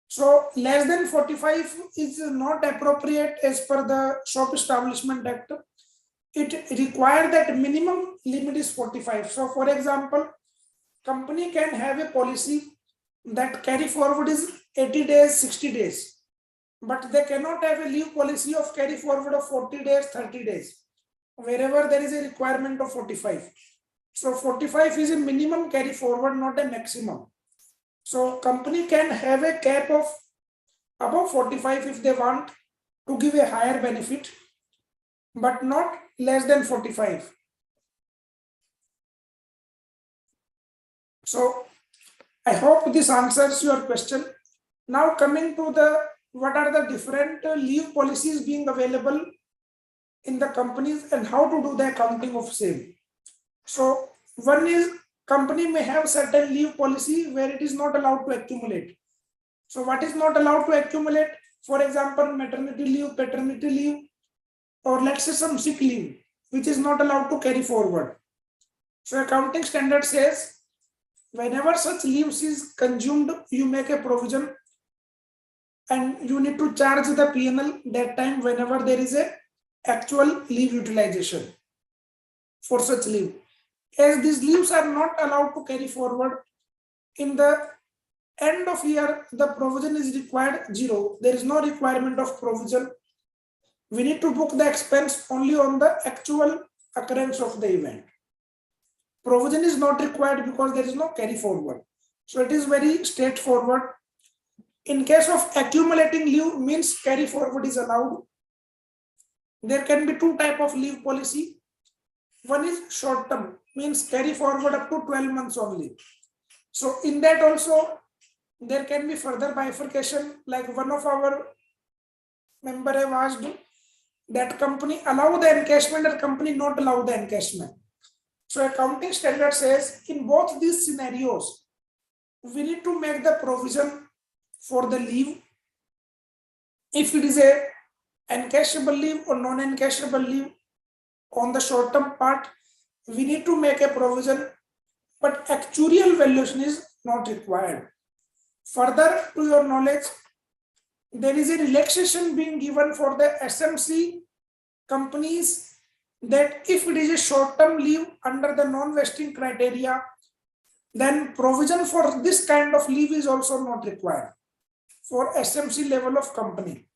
So less than 45 is not appropriate as per the Shop Establishment Act. It requires that minimum limit is 45. So for example, company can have a policy that carry forward is 80 days, 60 days, but they cannot have a leave policy of carry forward of 40 days, 30 days, wherever there is a requirement of 45. So 45 is a minimum carry forward, not a maximum. So company can have a cap of above 45 if they want to give a higher benefit, but not less than 45. So I hope this answers your question. Now coming to the what are the different leave policies being available in the companies and how to do the accounting of same. So one is, company may have certain leave policy where it is not allowed to accumulate. So what is not allowed to accumulate? For example, maternity leave, paternity leave, or let's say some sick leave, which is not allowed to carry forward. So accounting standard says, whenever such leaves is consumed, you make a provision and you need to charge the P&L that time whenever there is a actual leave utilization for such leave. As these leaves are not allowed to carry forward, in the end of year, the provision is required 0. There is no requirement of provision. We need to book the expense only on the actual occurrence of the event. Provision is not required because there is no carry forward. So it is very straightforward. In case of accumulating leave, means carry forward is allowed. There can be two type of leave policy. One is short term, means carry forward up to 12 months only. So in that also, there can be further bifurcation, like one of our member have asked that company allow the encashment or company not allow the encashment. So accounting standard says in both these scenarios, we need to make the provision for the leave. If it is a encashable leave or non-encashable leave, on the short term part, we need to make a provision, but actuarial valuation is not required. Further, to your knowledge, there is a relaxation being given for the SMC companies that if it is a short-term leave under the non-vesting criteria, then provision for this kind of leave is also not required for SMC level of company.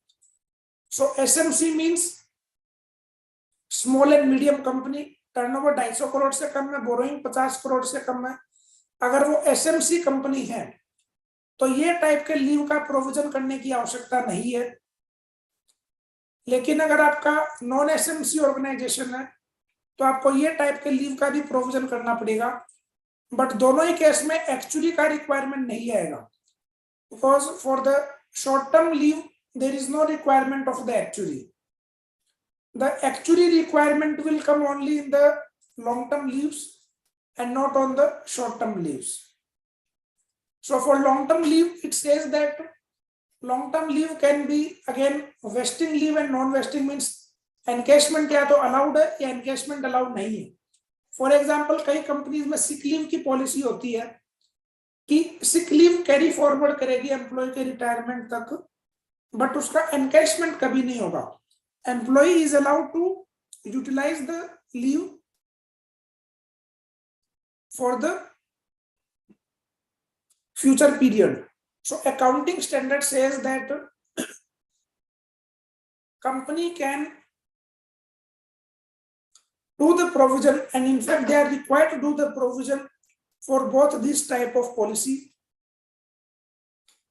So SMC means small and medium company, turnover 250 crore से कम है, borrowing 50 crore से कम है. अगर वो SMC company है तो ये type के लीव का प्रोविजन करने की आवश्यकता नहीं है. लेकिन अगर आपका नॉन एसएमसी ऑर्गेनाइजेशन है तो आपको ये टाइप के लीव का भी प्रोविजन करना पड़ेगा. बट दोनों ही केस में एक्चुअली का रिक्वायरमेंट नहीं आएगा, because for the short term leave there is no requirement of the actuary. The actuary requirement will come only in the long-term leaves and not on the short-term leaves. So for long-term leave, it says that long-term leave can be again vesting leave and non-vesting means encashment या तो allowed है या encashment allowed नहीं है. For example, कई companies में sick leave की policy होती है कि sick leave कैरी फॉरवर्ड करेगी एम्प्लॉय के रिटायरमेंट तक, बट उसका encashment कभी नहीं होगा. Employee is allowed to utilize the leave for the future period. So accounting standard says that company can do the provision, and in fact they are required to do the provision for both this type of policy.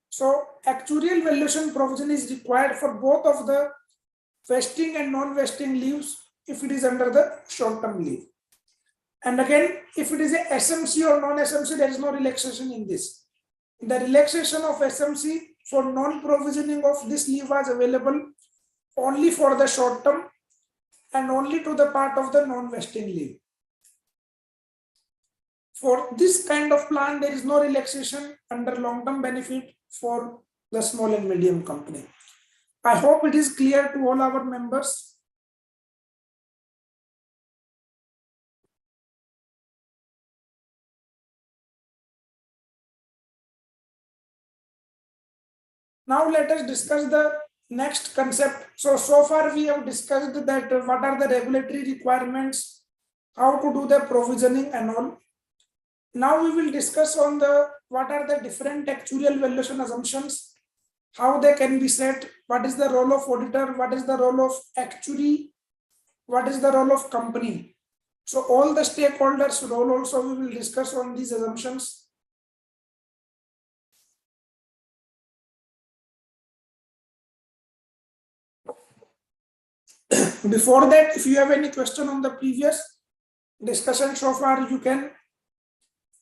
So actuarial valuation provision is required for both of the vesting and non-vesting leaves if it is under the short-term leave. And again, if it is a SMC or non-SMC, there is no relaxation in this. The relaxation of SMC So non-provisioning of this leave was available only for the short term and only to the part of the non-vesting leave. For this kind of plan, there is no relaxation under long-term benefit for the small and medium company. I hope it is clear to all our members. Now let us discuss the next concept. So far we have discussed that what are the regulatory requirements, how to do the provisioning and all. Now we will discuss on the what are the different actuarial valuation assumptions, how they can be set, what is the role of auditor, what is the role of actuary, what is the role of company. So all the stakeholders' role also we will discuss on these assumptions. Before that, if you have any question on the previous discussion so far, you can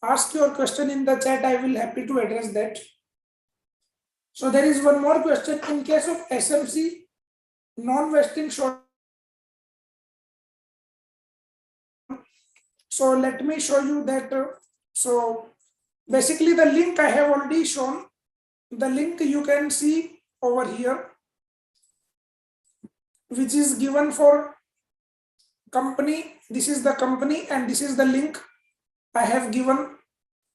ask your question in the chat. I will happy to address that. So there is one more question. In case of SMC, non-vesting short. So let me show you that. So basically the link I have already shown. The link you can see over here, which is given for company. This is the company and this is the link I have given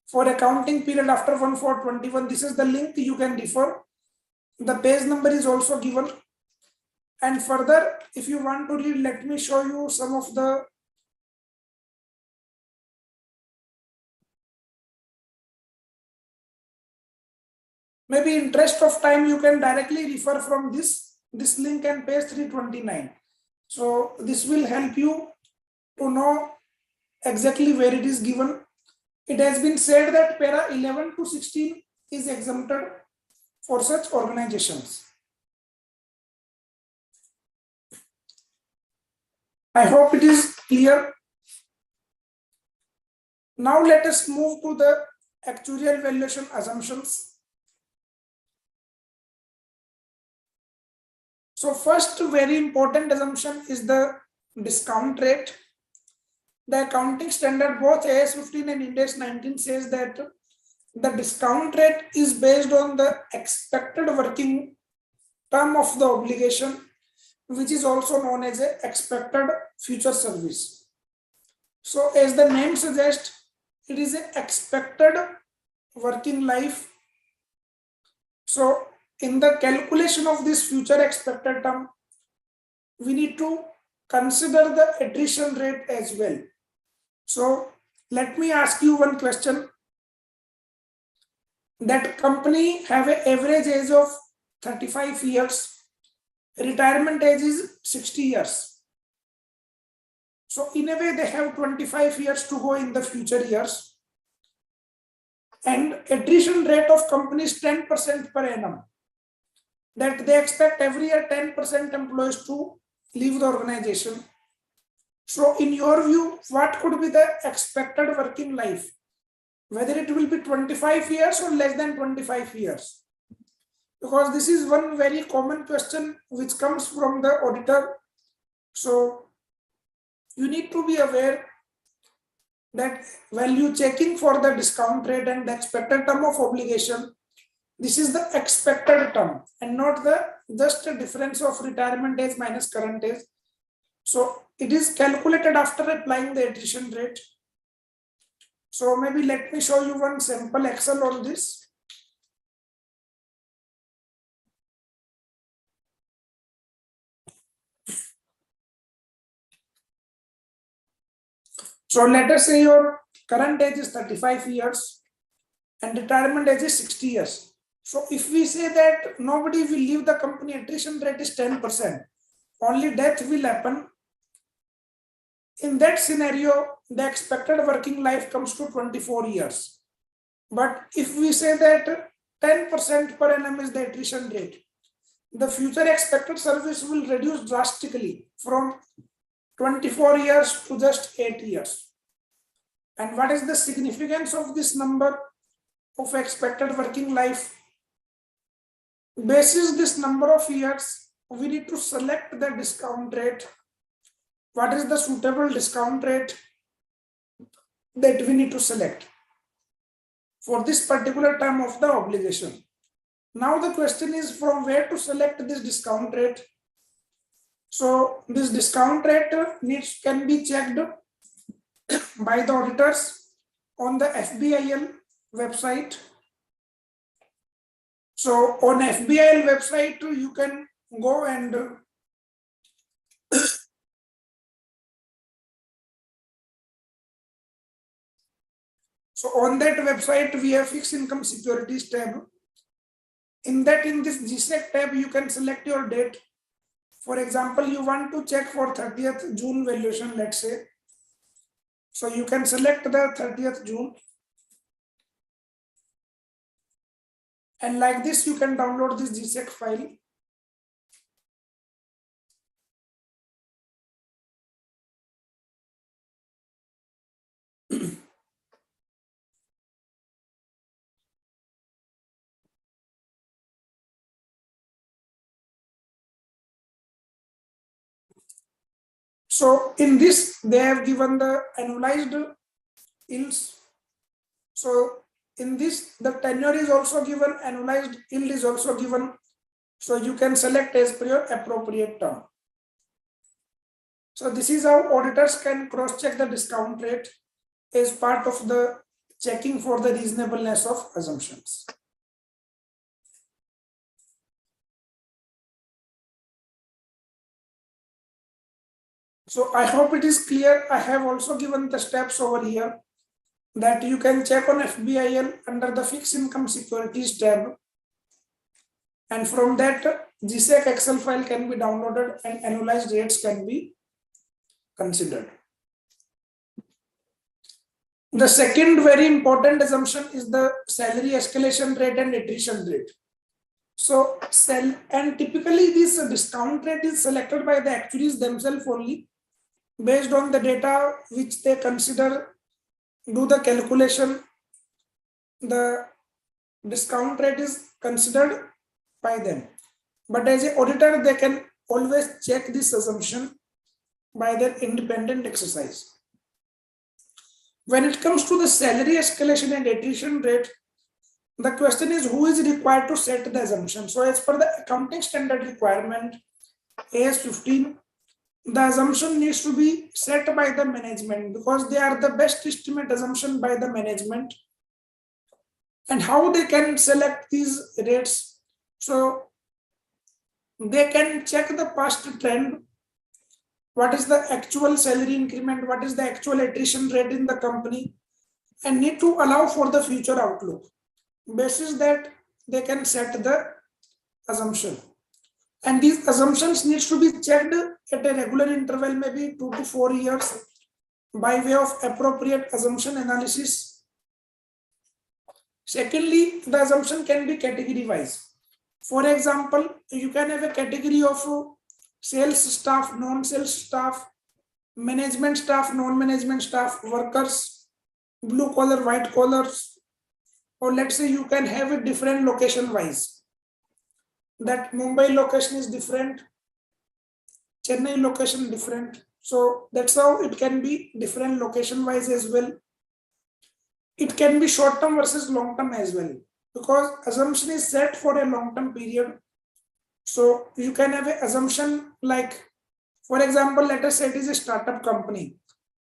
for accounting period after 1/4/21. This is the link you can refer. The page number is also given. And further, if you want to read, let me show you some of the maybe interest of time, you can directly refer from this link and page 329. So this will help you to know exactly where it is given. It has been said that para 11 to 16 is exempted for such organizations. I hope it is clear. Now let us move to the actuarial valuation assumptions. So first very important assumption is the discount rate. The accounting standard, both AS 15 and Ind AS 19 says that the discount rate is based on the expected working term of the obligation, which is also known as a expected future service. So as the name suggests, it is an expected working life. So in the calculation of this future expected term, we need to consider the attrition rate as well. So let me ask you one question. That company have an average age of 35 years. Retirement age is 60 years. So in a way, they have 25 years to go in the future years. And attrition rate of company is 10% per annum. That they expect every year 10% employees to leave the organization. So in your view, what could be the expected working life? Whether it will be 25 years or less than 25 years? Because this is one very common question which comes from the auditor. So you need to be aware that value checking for the discount rate and the expected term of obligation, this is the expected term and not the just a difference of retirement age minus current age. So it is calculated after applying the attrition rate. So maybe let me show you one sample Excel on this. So let us say your current age is 35 years and retirement age is 60 years. So if we say that nobody will leave the company, attrition rate is 10%, only death will happen. In that scenario, the expected working life comes to 24 years. But if we say that 10% per annum is the attrition rate, the future expected service will reduce drastically from 24 years to just 8 years. And what is the significance of this number of expected working life? Basis this number of years, we need to select the discount rate. What is the suitable discount rate that we need to select for this particular term of the obligation? Now the question is from where to select this discount rate. So this discount rate can be checked by the auditors on the FBIL website. So on FBIL website, you can go and so on that website, we have fixed income securities tab. In this GSEC tab, you can select your date. For example, you want to check for 30th June valuation, let's say. So you can select the 30th June. And like this, you can download this GSEC file. So in this, they have given the annualized yields. So in this, the tenure is also given, annualized yield is also given. So you can select as per your appropriate term. So this is how auditors can cross-check the discount rate as part of the checking for the reasonableness of assumptions. So I hope it is clear. I have also given the steps over here that you can check on FBIL under the fixed income securities tab. And from that, GSEC Excel file can be downloaded and annualized rates can be considered. The second very important assumption is the salary escalation rate and attrition rate. So, typically this discount rate is selected by the actuaries themselves only based on the data which they consider, do the calculation. The discount rate is considered by them. But as an auditor, they can always check this assumption by their independent exercise. When it comes to the salary escalation and attrition rate, the question is who is required to set the assumption. So as per the accounting standard requirement, AS 15, the assumption needs to be set by the management because they are the best estimate assumption by the management. And how they can select these rates? So they can check the past trend. What is the actual salary increment? What is the actual attrition rate in the company? And need to allow for the future outlook. Basis that they can set the assumption. And these assumptions needs to be checked at a regular interval, maybe 2 to 4 years, by way of appropriate assumption analysis. Secondly, the assumption can be category wise. For example, you can have a category of sales staff, non-sales staff, management staff, non-management staff, workers, blue collar, white collars, or let's say you can have it different location wise. That Mumbai location is different, Chennai location different. So that's how it can be different location wise as well. It can be short term versus long term as well, because assumption is set for a long term period. So you can have an assumption like, for example, let us say it is a startup company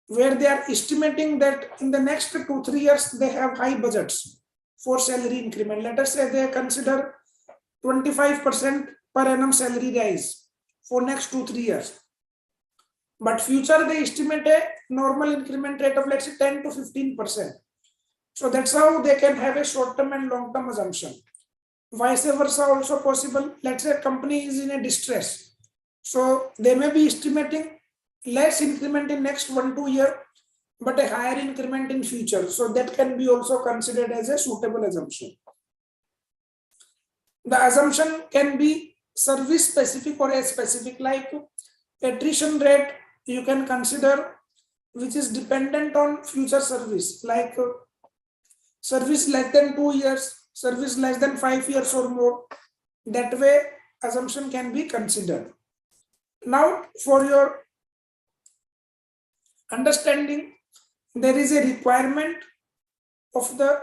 where they are estimating that in the next 2-3 years they have high budgets for salary increment. Let us say they consider 25% per annum salary rise for next 2-3 years. But future they estimate a normal increment rate of let's say 10 to 15%. So that's how they can have a short-term and long-term assumption. Vice versa also possible. Let's say a company is in a distress. So they may be estimating less increment in next 1-2 years, but a higher increment in future. So that can be also considered as a suitable assumption. The assumption can be service specific or age specific, like attrition rate you can consider which is dependent on future service, like service less than 2 years, service less than 5 years or more. That way, assumption can be considered. Now, for your understanding, there is a requirement of the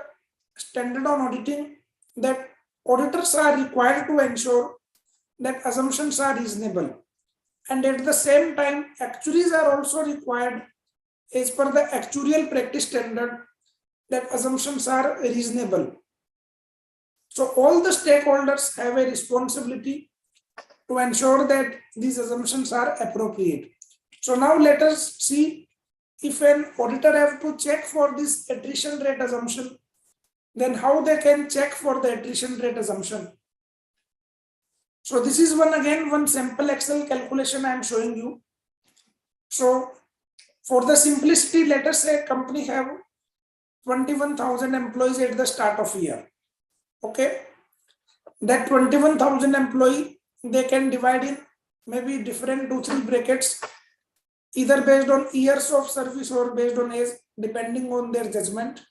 standard on auditing that auditors are required to ensure that assumptions are reasonable. And at the same time, actuaries are also required, as per the actuarial practice standard, that assumptions are reasonable. So all the stakeholders have a responsibility to ensure that these assumptions are appropriate. So now let us see, if an auditor have to check for this attrition rate assumption, then how they can check for the attrition rate assumption. So this is one simple Excel calculation I am showing you. So for the simplicity, let us say company have 21,000 employees at the start of year. Okay, that 21,000 employee, they can divide in maybe different 2-3 brackets, either based on years of service or based on age, depending on their judgment.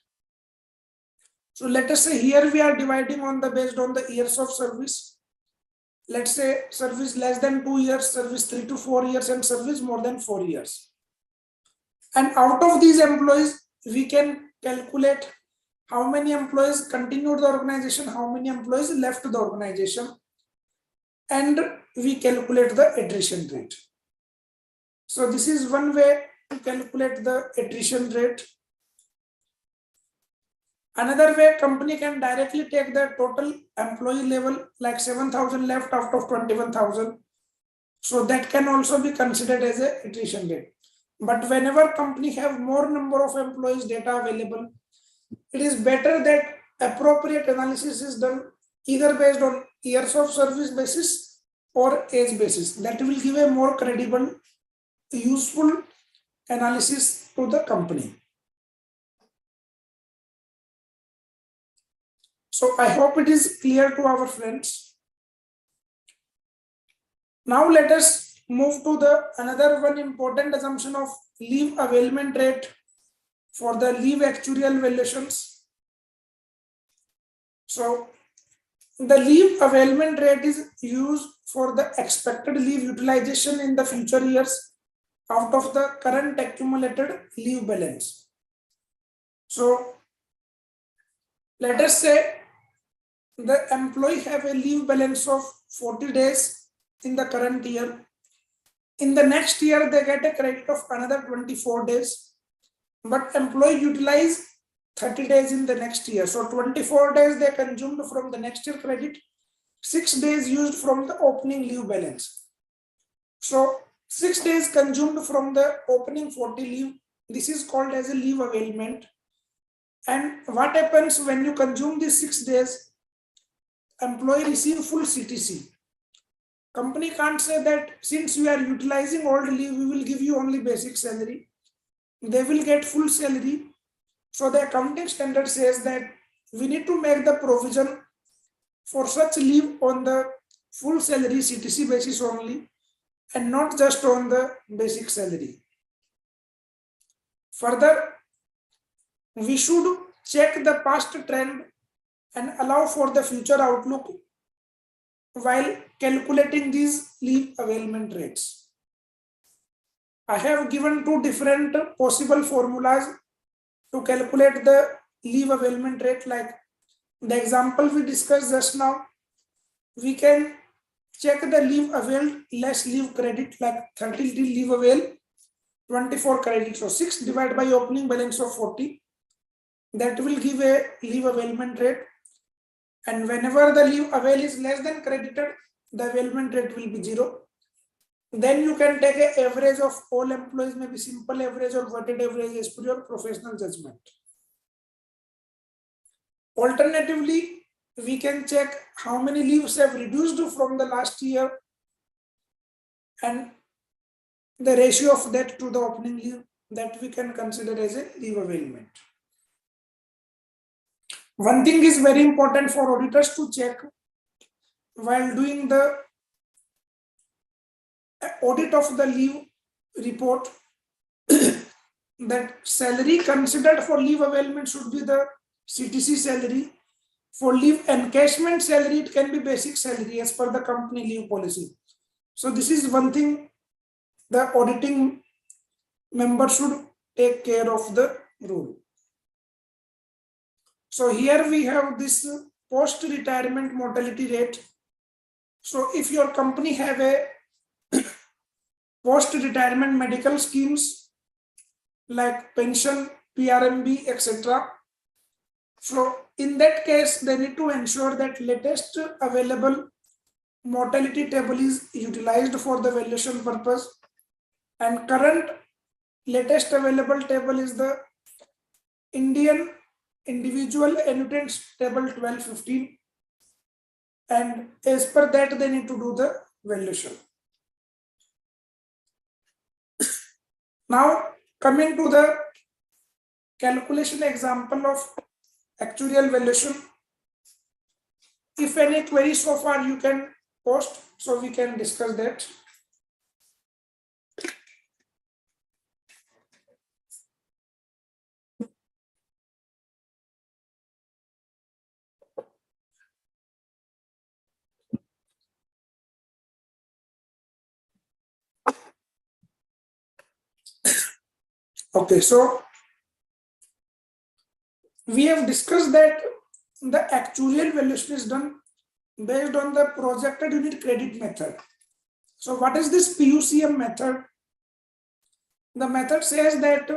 So let us say here we are dividing on the based on the years of service. Let's say service less than 2 years, service 3 to 4 years, and service more than 4 years. And out of these employees, we can calculate how many employees continued the organization, how many employees left the organization, and we calculate the attrition rate. So this is one way to calculate the attrition rate. Another way, company can directly take the total employee level, like 7,000 left out of 21,000. So that can also be considered as a attrition rate. But whenever company have more number of employees data available, it is better that appropriate analysis is done either based on years of service basis or age basis. That will give a more credible, useful analysis to the company. So I hope it is clear to our friends. Now let us move to the another one important assumption of leave availment rate for the leave actuarial valuations. So the leave availment rate is used for the expected leave utilization in the future years out of the current accumulated leave balance. So let us say the employee have a leave balance of 40 days in the current year. In the next year, they get a credit of another 24 days, but employee utilize 30 days in the next year. So 24 days they consumed from the next year credit, 6 days used from the opening leave balance. So 6 days consumed from the opening 40 leave. This is called as a leave availment. And what happens when you consume these 6 days? Employee receive full CTC. Company can't say that since you are utilizing all the leave, we will give you only basic salary. They will get full salary. So the accounting standard says that we need to make the provision for such leave on the full salary CTC basis only, and not just on the basic salary. Further, we should check the past trend and allow for the future outlook while calculating these leave availment rates. I have given 2 different possible formulas to calculate the leave availment rate. Like the example we discussed just now, we can check the leave availed less leave credit, like 30 leave availed, 24 credit. So 6 divided by opening balance of 40. That will give a leave availment rate. And whenever the leave avail is less than credited, the availment rate will be 0. Then you can take an average of all employees, maybe simple average or weighted average as per your professional judgment. Alternatively, we can check how many leaves have reduced from the last year and the ratio of that to the opening leave, that we can consider as a leave availment. One thing is very important for auditors to check while doing the audit of the leave report, that salary considered for leave availment should be the CTC salary, For leave encashment salary, it can be basic salary as per the company leave policy. So this is one thing the auditing member should take care of the rule. So here we have this post-retirement mortality rate. So if your company have a post-retirement medical schemes like pension, PRMB, etc. So in that case, they need to ensure that latest available mortality table is utilized for the valuation purpose, and current latest available table is the Indian individual annuitants table 1215, and as per that they need to do the valuation. Now coming to the calculation example of actuarial valuation. If any queries so far, you can post so we can discuss that. Okay, so we have discussed that the actuarial valuation is done based on the projected unit credit method. So what is this PUCM method? The method says that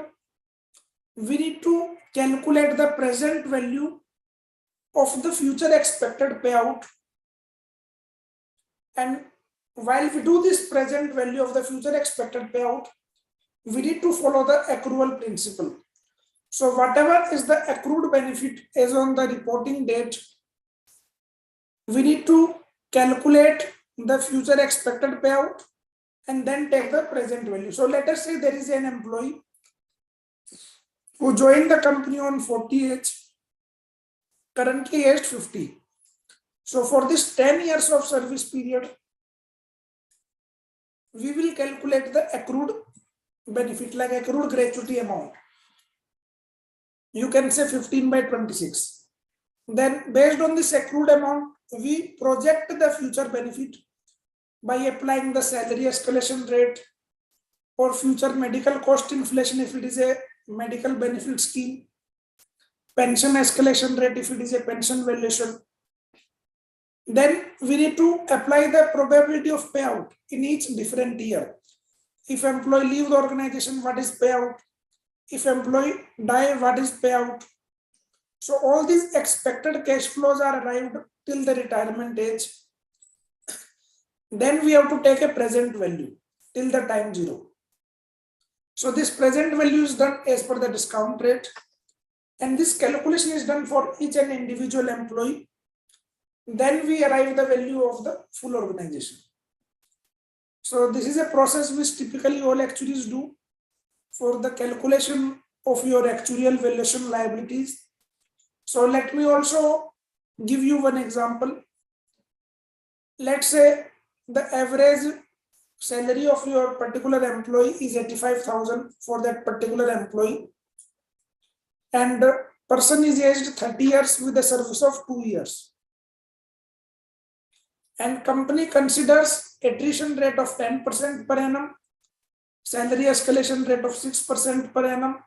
we need to calculate the present value of the future expected payout, and while we do this present value of the future expected payout, we need to follow the accrual principle. So whatever is the accrued benefit as on the reporting date, we need to calculate the future expected payout and then take the present value. So let us say there is an employee who joined the company on 40 age, currently aged 50. So for this 10 years of service period, we will calculate the accrued benefit, like accrued gratuity amount. You can say 15/26. Then based on this accrued amount, we project the future benefit by applying the salary escalation rate or future medical cost inflation if it is a medical benefit scheme, pension escalation rate if it is a pension valuation. Then we need to apply the probability of payout in each different year. If employee leave the organization, what is payout? If employee die, what is payout? So all these expected cash flows are arrived till the retirement age. Then we have to take a present value till the time 0. So this present value is done as per the discount rate, and this calculation is done for each and individual employee. Then we arrive the value of the full organization. So this is a process which typically all actuaries do for the calculation of your actuarial valuation liabilities. So let me also give you one example. Let's say the average salary of your particular employee is 85,000 for that particular employee, and the person is aged 30 years with a service of 2 years. And company considers attrition rate of 10% per annum, salary escalation rate of 6% per annum,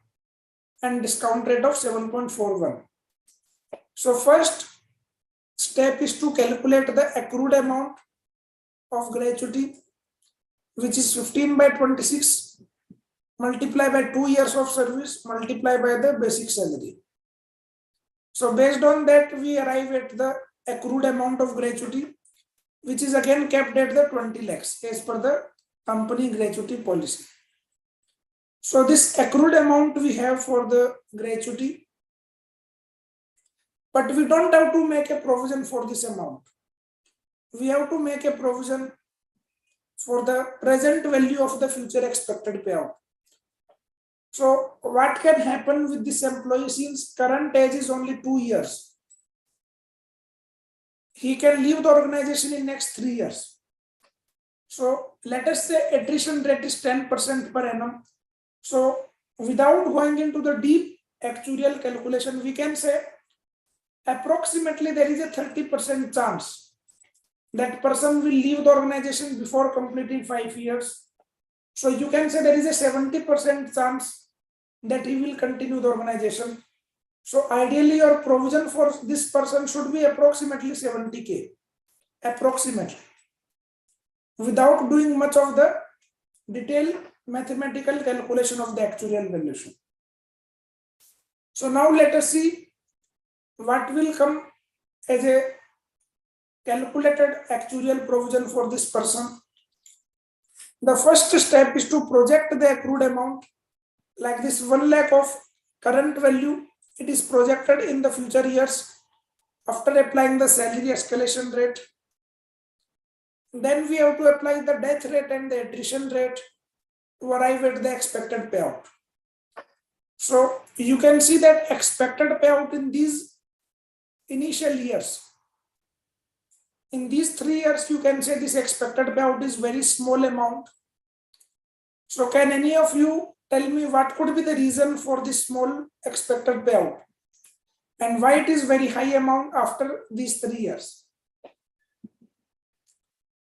and discount rate of 7.41. So first step is to calculate the accrued amount of gratuity, which is 15/26 multiplied by 2 years of service multiplied by the basic salary. So based on that, we arrive at the accrued amount of gratuity, which is again kept at the 20 lakhs as per the company gratuity policy. So this accrued amount we have for the gratuity, but we don't have to make a provision for this amount. We have to make a provision for the present value of the future expected payout. So what can happen with this employee, since current age is only 2 years? He can leave the organization in next 3 years. So let us say attrition rate is 10% per annum. So without going into the deep actuarial calculation, we can say approximately there is a 30% chance that person will leave the organization before completing 5 years. So you can say there is a 70% chance that he will continue the organization. So ideally your provision for this person should be approximately 70K, approximately, without doing much of the detailed mathematical calculation of the actuarial valuation. So now let us see what will come as a calculated actuarial provision for this person. The first step is to project the accrued amount, like this 1 lakh of current value. It is projected in the future years after applying the salary escalation rate. Then we have to apply the death rate and the attrition rate to arrive at the expected payout. So you can see that expected payout in these initial years, in these 3 years, you can say this expected payout is very small amount. So can any of you tell me what could be the reason for this small expected payout and why it is very high amount after these 3 years?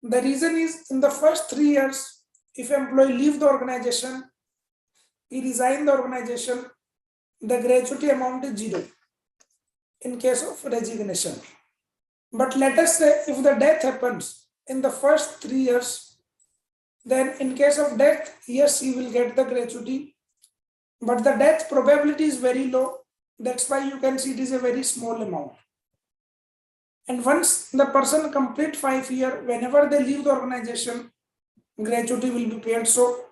The reason is, in the first 3 years, if employee leave the organization, he resign the organization, the gratuity amount is 0 in case of resignation. But let us say if the death happens in the first 3 years, then in case of death, yes, he will get the gratuity, but the death probability is very low. That's why you can see it is a very small amount. And once the person complete 5 years, whenever they leave the organization, gratuity will be paid. So,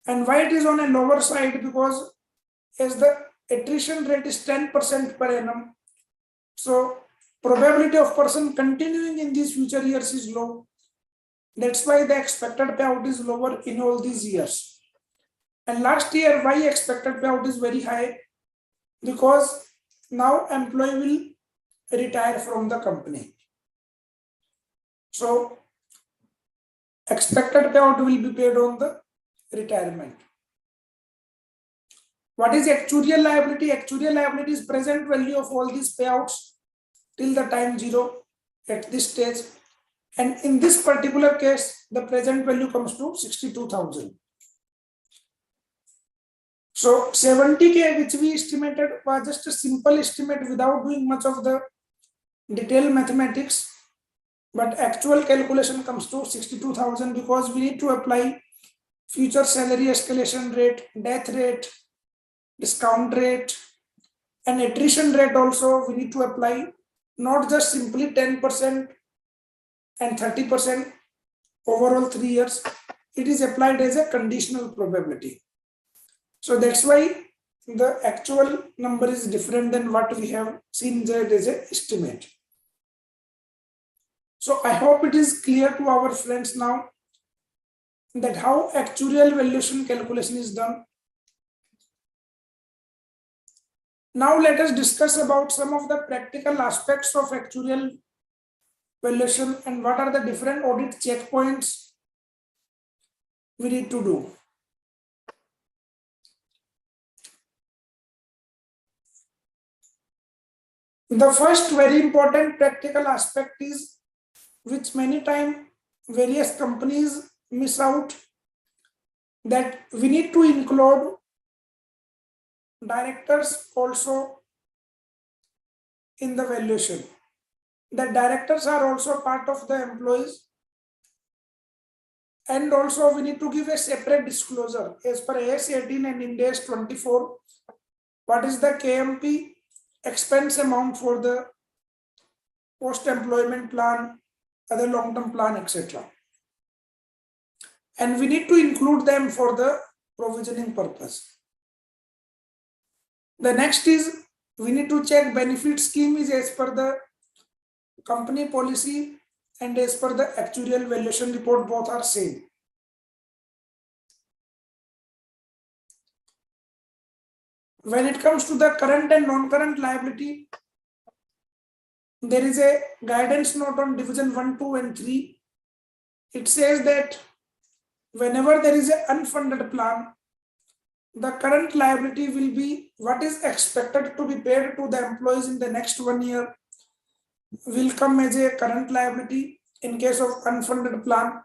and why it is on a lower side? Because as the attrition rate is 10% per annum, so probability of person continuing in these future years is low. That's why the expected payout is lower in all these years. And last year, why expected payout is very high? Because now employee will retire from the company. So expected payout will be paid on the retirement. What is actuarial liability? Actuarial liability is present value of all these payouts till the time 0 at this stage. And in this particular case, the present value comes to 62,000. So 70K, which we estimated, was just a simple estimate without doing much of the detailed mathematics. But actual calculation comes to 62,000 because we need to apply future salary escalation rate, death rate, discount rate, and attrition rate also we need to apply, not just simply 10% and 30% overall 3 years. It is applied as a conditional probability. So that's why the actual number is different than what we have seen there as an estimate. So I hope it is clear to our friends now that how actuarial valuation calculation is done. Now let us discuss about some of the practical aspects of actuarial valuation and what are the different audit checkpoints we need to do. The first very important practical aspect is, which many times various companies miss out, that we need to include directors also in the valuation. The directors are also part of the employees, and also we need to give a separate disclosure as per AS 18 and Ind AS 24. What is the KMP expense amount for the post-employment plan, other long-term plan, etc. And we need to include them for the provisioning purpose. The next is, we need to check benefit scheme is as per the company policy and as per the actuarial valuation report, both are same. When it comes to the current and non-current liability, there is a guidance note on division 1, 2 and 3. It says that whenever there is an unfunded plan, The current liability will be what is expected to be paid to the employees in the next 1 year will come as a current liability in case of unfunded plan.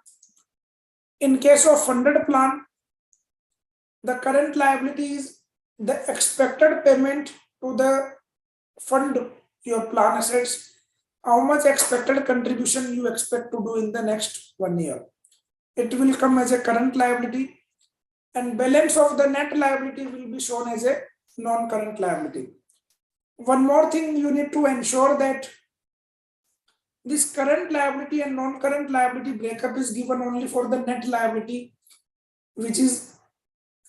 In case of funded plan, the current liability is the expected payment to the fund your plan assets, how much expected contribution you expect to do in the next 1 year. It will come as a current liability, and balance of the net liability will be shown as a non-current liability. One more thing you need to ensure that this current liability and non-current liability breakup is given only for the net liability, which is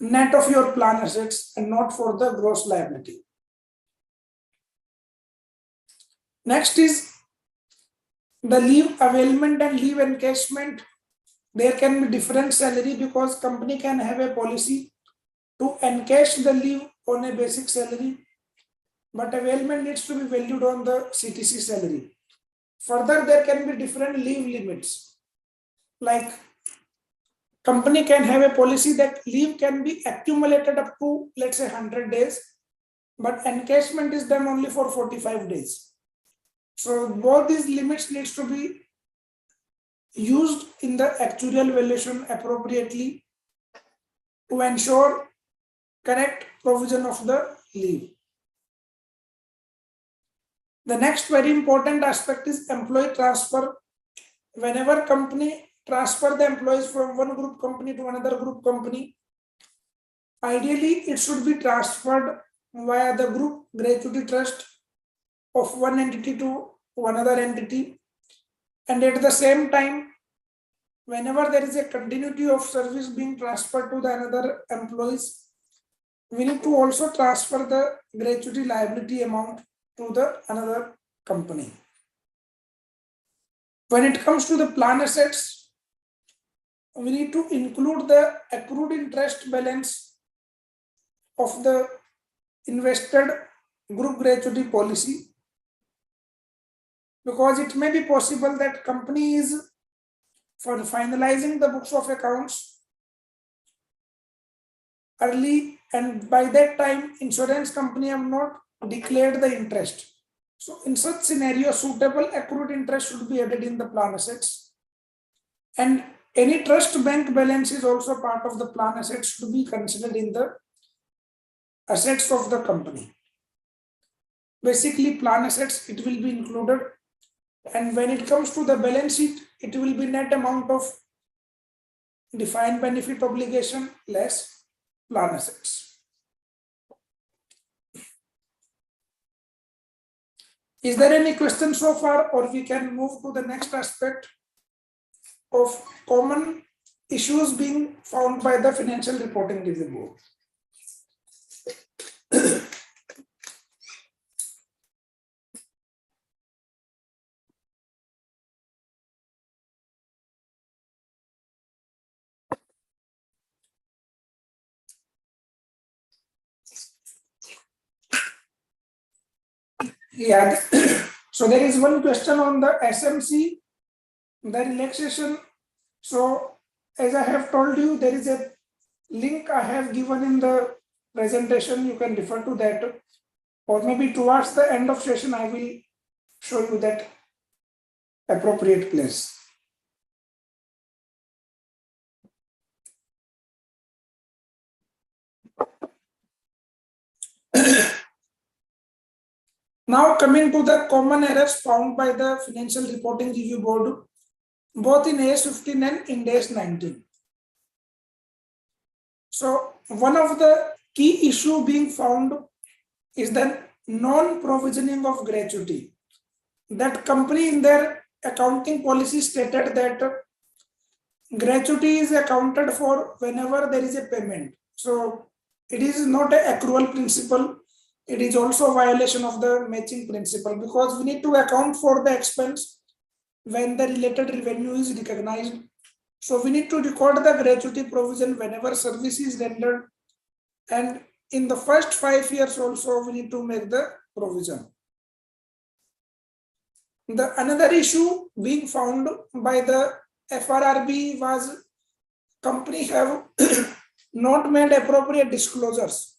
net of your plan assets and not for the gross liability. Next is the leave availment and leave encashment. There can be different salary because company can have a policy to encash the leave on a basic salary, but availment needs to be valued on the CTC salary. Further, there can be different leave limits. Like company can have a policy that leave can be accumulated up to, let's say, 100 days, but encashment is done only for 45 days. So both these limits needs to be used in the actuarial valuation appropriately to ensure correct provision of the leave. The next very important aspect is employee transfer. Whenever company transfer the employees from one group company to another group company, ideally it should be transferred via the group gratuity trust of one entity to another entity. And at the same time, whenever there is a continuity of service being transferred to the another employees, we need to also transfer the gratuity liability amount to the another company. When it comes to the plan assets, we need to include the accrued interest balance of the invested group gratuity policy, because it may be possible that company is for finalizing the books of accounts early, and by that time insurance company have not declared the interest. So in such scenario, suitable accrued interest should be added in the plan assets, and any trust bank balance is also part of the plan assets should be considered in the assets of the company. Basically, plan assets, it will be included, and when it comes to the balance sheet, it will be net amount of defined benefit obligation less plan assets. Is there any question so far, or we can move to the next aspect of common issues being found by the Financial Reporting Review Board? Yeah, so there is one question on the SMC, the relaxation. So as I have told you, there is a link I have given in the presentation. You can refer to that, or maybe towards the end of session, I will show you that appropriate place. Now coming to the common errors found by the Financial Reporting Review Board, both in AS 15 and in AS 19. So one of the key issue being found is the non-provisioning of gratuity. That company in their accounting policy stated that gratuity is accounted for whenever there is a payment. So it is not an accrual principle. It is also a violation of the matching principle, because we need to account for the expense when the related revenue is recognized. So we need to record the gratuity provision whenever service is rendered, and in the first 5 years also we need to make the provision. The another issue being found by the FRRB was company have not made appropriate disclosures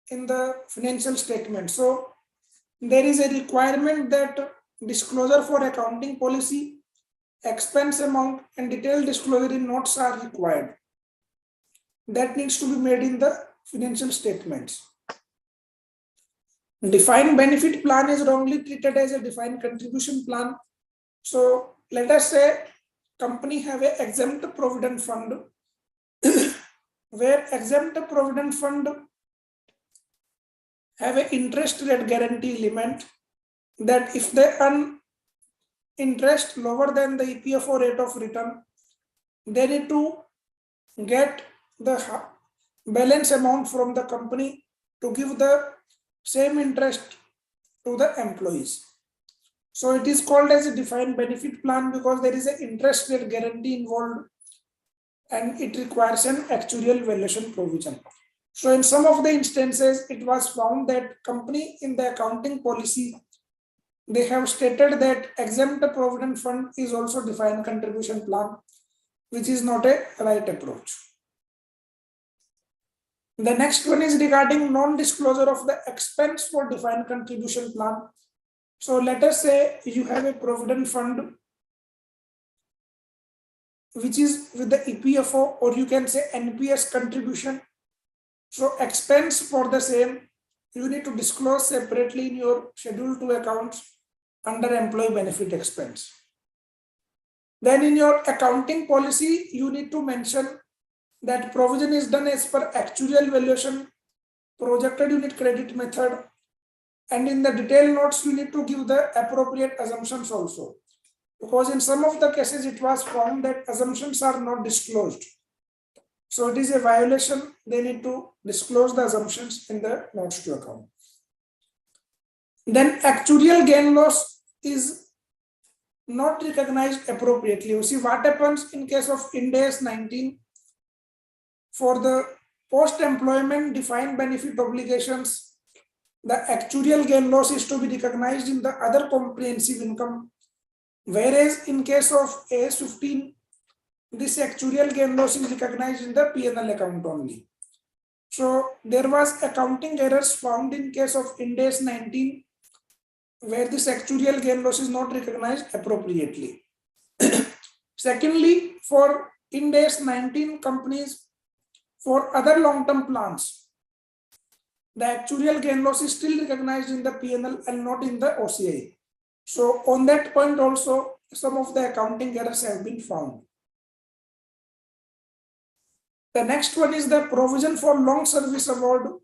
in the financial statement. So there is a requirement that disclosure for accounting policy, expense amount, and detailed disclosure in notes are required. That needs to be made in the financial statements. Defined benefit plan is wrongly treated as a defined contribution plan. So let us say company have a exempt provident fund where exempt provident fund have an interest rate guarantee limit that if they earn interest lower than the EPFO rate of return, they need to get the balance amount from the company to give the same interest to the employees. So it is called as a defined benefit plan because there is an interest rate guarantee involved and it requires an actuarial valuation provision. So in some of the instances, it was found that company in the accounting policy, they have stated that exempt provident fund is also defined contribution plan, which is not a right approach. The next one is regarding non-disclosure of the expense for defined contribution plan. So let us say you have a provident fund which is with the EPFO, or you can say NPS contribution. So expense for the same, you need to disclose separately in your schedule 2 accounts under employee benefit expense. Then in your accounting policy, you need to mention that provision is done as per actuarial valuation, projected unit credit method, and in the detailed notes, you need to give the appropriate assumptions also. Because in some of the cases, it was found that assumptions are not disclosed. So it is a violation. They need to disclose the assumptions in the notes to account. Then actuarial gain loss is not recognized appropriately. You see what happens in case of Ind AS 19 for the post-employment defined benefit obligations, the actuarial gain loss is to be recognized in the other comprehensive income. Whereas in case of AS 15, this actuarial gain loss is recognized in the P&L account only. So there was accounting errors found in case of Ind AS 19 where this actuarial gain loss is not recognized appropriately. Secondly, for Ind AS 19 companies, for other long-term plans, the actuarial gain loss is still recognized in the P&L and not in the OCI. So on that point also, some of the accounting errors have been found. The next one is the provision for long service award,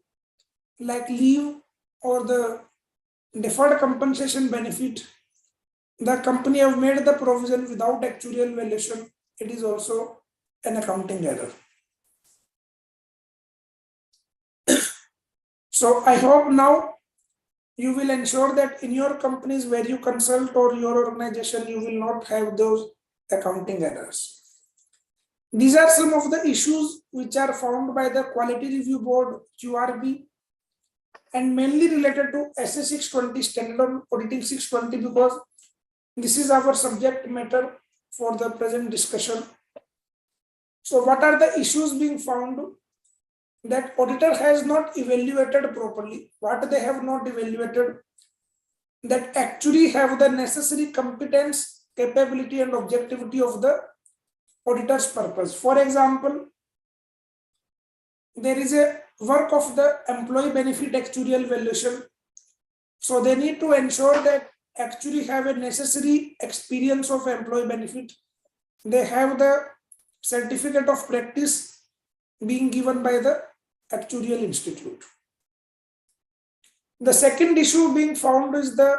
like leave or the deferred compensation benefit. The company have made the provision without actuarial valuation. It is also an accounting error. So I hope now you will ensure that in your companies where you consult or your organization, you will not have those accounting errors. These are some of the issues which are found by the Quality Review Board, QRB, and mainly related to SA 620 standalone auditing 620 because this is our subject matter for the present discussion. So what are the issues being found? That auditor has not evaluated properly. What they have not evaluated, that actually have the necessary competence, capability, and objectivity of the auditor's purpose. For example, there is a work of the employee benefit actuarial valuation. So they need to ensure that actually have a necessary experience of employee benefit. They have the certificate of practice being given by the Actuarial Institute. The second issue being found is the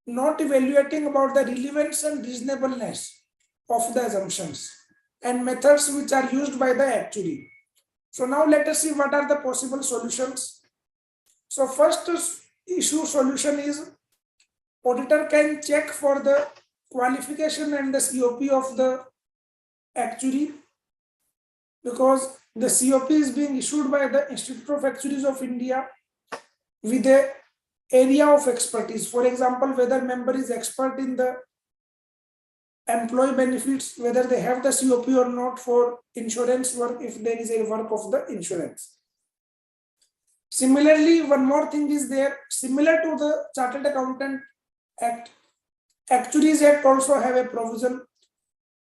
not evaluating about the relevance and reasonableness of the assumptions and methods which are used by the actuary. So now let us see what are the possible solutions. So first issue solution is auditor can check for the qualification and the COP of the actuary, because the COP is being issued by the Institute of Actuaries of India with a area of expertise. For example, whether member is expert in the employee benefits, whether they have the COP or not for insurance work, if there is a work of the insurance. Similarly, one more thing is there, similar to the Chartered Accountant Act, Actuaries Act also have a provision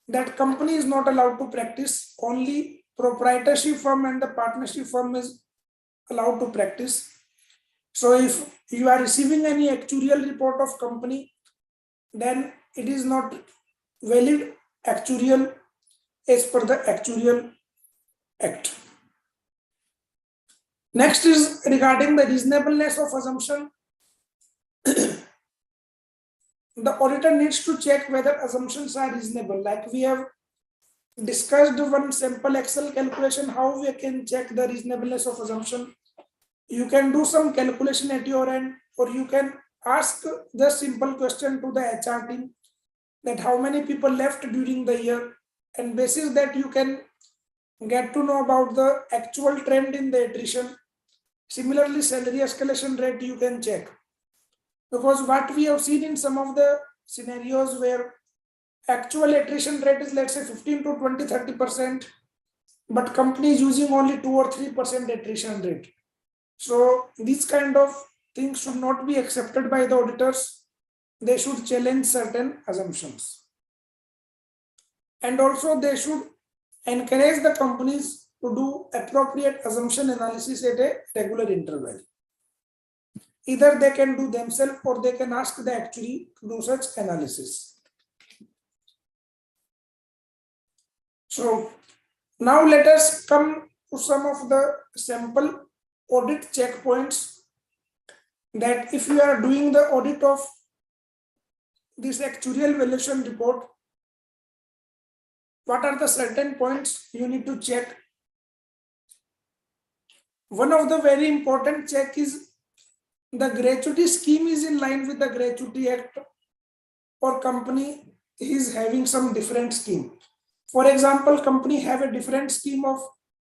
that company is not allowed to practice, only proprietorship firm and the partnership firm is allowed to practice. So if you are receiving any actuarial report of company, then it is not valid actuarial as per the Actuarial Act. Next is regarding the reasonableness of assumption. The auditor needs to check whether assumptions are reasonable. Like we have discussed one simple Excel calculation, how we can check the reasonableness of assumption. You can do some calculation at your end, or you can ask the simple question to the HR team that how many people left during the year, and basis that you can get to know about the actual trend in the attrition. Similarly, salary escalation rate you can check, because what we have seen in some of the scenarios where actual attrition rate is, let's say 15 to 20, 30%, but company is using only 2 or 3% attrition rate. So these kind of things should not be accepted by the auditors. They should challenge certain assumptions. And also they should encourage the companies to do appropriate assumption analysis at a regular interval. Either they can do themselves or they can ask the actuary to do such analysis. So now let us come to some of the sample audit checkpoints, that if you are doing the audit of this actuarial valuation report, what are the certain points you need to check. One of the very important check is the gratuity scheme is in line with the Gratuity Act, or company is having some different scheme. For example, company have a different scheme of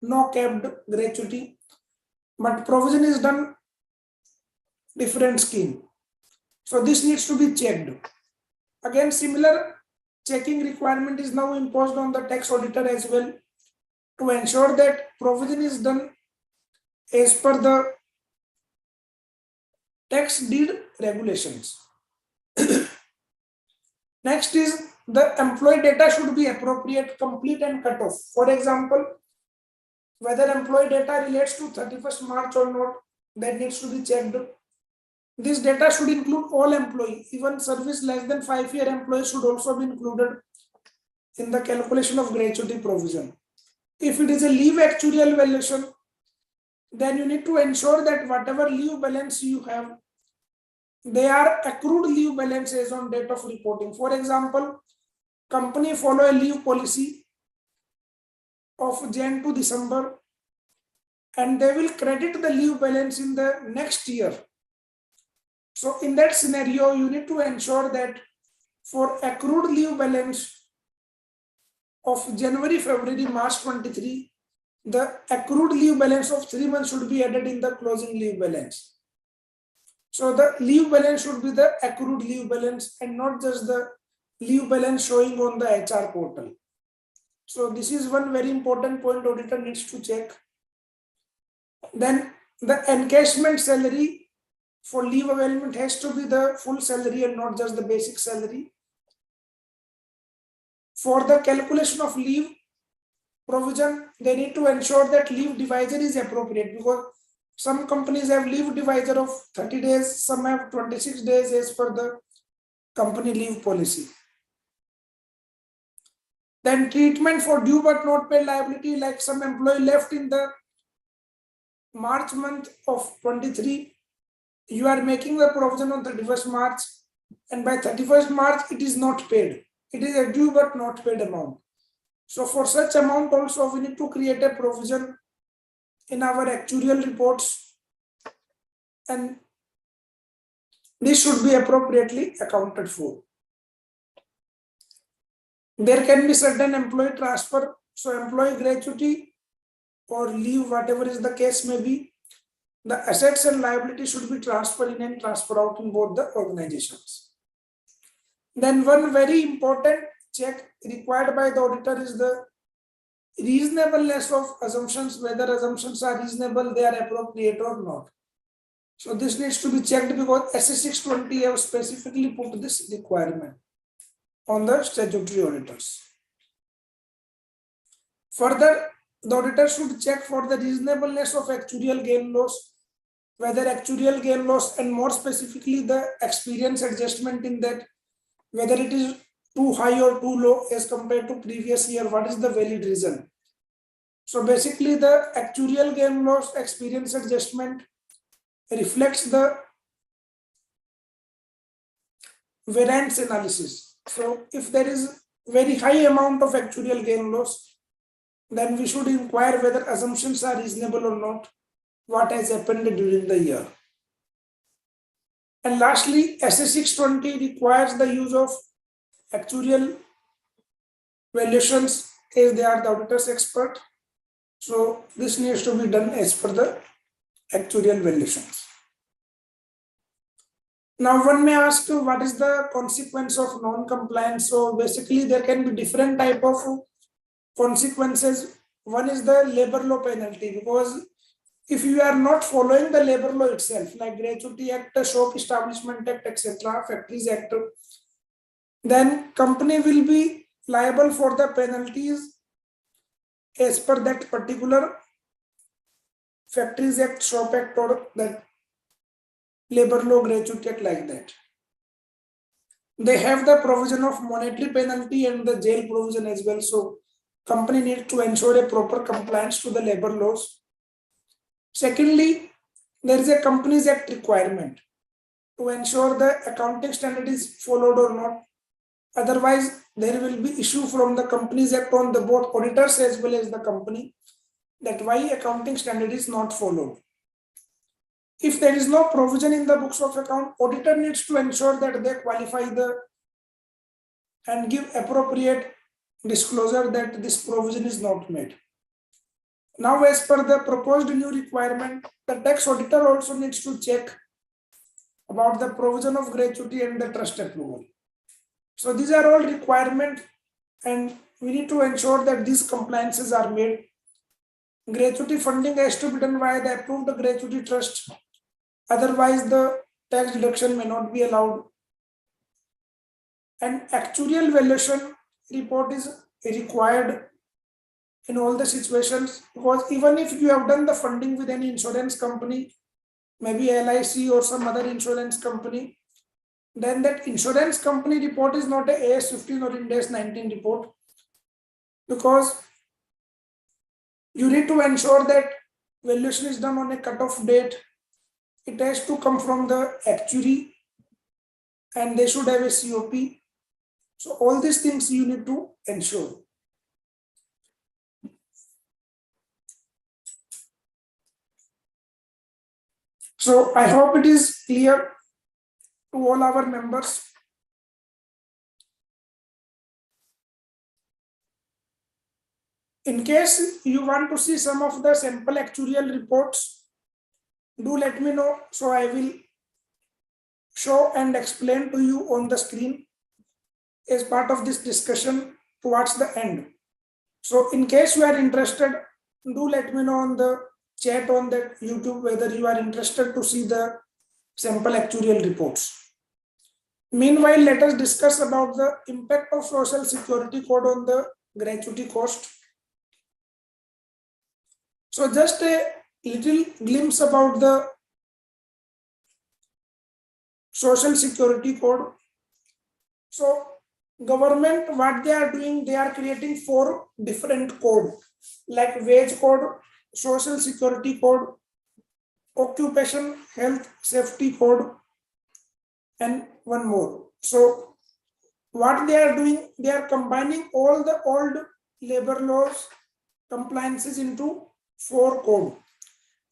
no capped gratuity, but provision is done different scheme. So this needs to be checked. Again, similar checking requirement is now imposed on the tax auditor as well, to ensure that provision is done as per the tax deed regulations. Next is the employee data should be appropriate, complete and cut off. For example, whether employee data relates to 31st March or not, that needs to be checked. This data should include all employees, even service less than 5-year employees should also be included in the calculation of gratuity provision. If it is a leave actuarial valuation, then you need to ensure that whatever leave balance you have, they are accrued leave balances on date of reporting. For example, company follow a leave policy of Jan to December, and they will credit the leave balance in the next year. So in that scenario, you need to ensure that for accrued leave balance of January, February, March 23, the accrued leave balance of 3 months should be added in the closing leave balance. So the leave balance should be the accrued leave balance and not just the leave balance showing on the HR portal. So this is one very important point auditor needs to check. Then the encashment salary for leave availment has to be the full salary and not just the basic salary. For the calculation of leave provision, they need to ensure that leave divisor is appropriate, because some companies have leave divisor of 30 days, some have 26 days as per the company leave policy. Then treatment for due but not paid liability, like some employee left in the March month of 23, you are making the provision on 31st March, and by 31st March it is not paid. It is a due but not paid amount. So for such amount also we need to create a provision in our actuarial reports, and this should be appropriately accounted for. There can be certain employee transfer, so employee gratuity or leave, whatever is the case may be, the assets and liability should be transferred in and transferred out in both the organizations. Then one very important check required by the auditor is the reasonableness of assumptions, whether assumptions are reasonable, they are appropriate or not. So this needs to be checked because SA 620 have specifically put this requirement on the statutory auditors. Further, the auditor should check for the reasonableness of actuarial gain loss, whether actuarial gain loss and more specifically the experience adjustment in that, whether it is too high or too low as compared to previous year, what is the valid reason. So basically the actuarial gain loss experience adjustment reflects the variance analysis. So if there is very high amount of actuarial gain loss, then we should inquire whether assumptions are reasonable or not, what has happened during the year. And lastly, SA 620 requires the use of actuarial valuations as they are the auditor's expert. So this needs to be done as per the actuarial valuations. Now one may ask, what is the consequence of non-compliance? So basically there can be different type of consequences. One is the labor law penalty, because if you are not following the labor law itself, like Gratuity Act, Shop Establishment Act, etc., Factories Act, then company will be liable for the penalties as per that particular Factories Act, Shop Act, or that labor law, Gratuity Act, like that. They have the provision of monetary penalty and the jail provision as well. So company needs to ensure a proper compliance to the labor laws. Secondly, there is a Companies Act requirement to ensure the accounting standard is followed or not. Otherwise, there will be issue from the Companies Act on the both auditors as well as the company, that why accounting standard is not followed. If there is no provision in the books of account, auditor needs to ensure that they qualify and give appropriate disclosure that this provision is not made. Now, as per the proposed new requirement, the tax auditor also needs to check about the provision of gratuity and the trust approval. So these are all requirements, and we need to ensure that these compliances are made. Gratuity funding has to be done by the approved gratuity trust. Otherwise, the tax deduction may not be allowed. And actuarial valuation report is required in all the situations, because even if you have done the funding with any insurance company, maybe LIC or some other insurance company, then that insurance company report is not a AS15 or Ind AS 19 report, because you need to ensure that valuation is done on a cutoff date. It has to come from the actuary and they should have a COP. So all these things you need to ensure. So I hope it is clear to all our members. In case you want to see some of the sample actuarial reports, do let me know. So I will show and explain to you on the screen as part of this discussion towards the end. So in case you are interested, do let me know on the chat on that YouTube whether you are interested to see the sample actuarial reports. Meanwhile, let us discuss about the impact of Social Security Code on the gratuity cost. So just a little glimpse about the Social Security Code. So government, what they are doing, they are creating 4 different codes, like wage code, Social Security Code, Occupation Health Safety Code, and one more. So what they are doing, they are combining all the old labor laws compliances into 4 codes.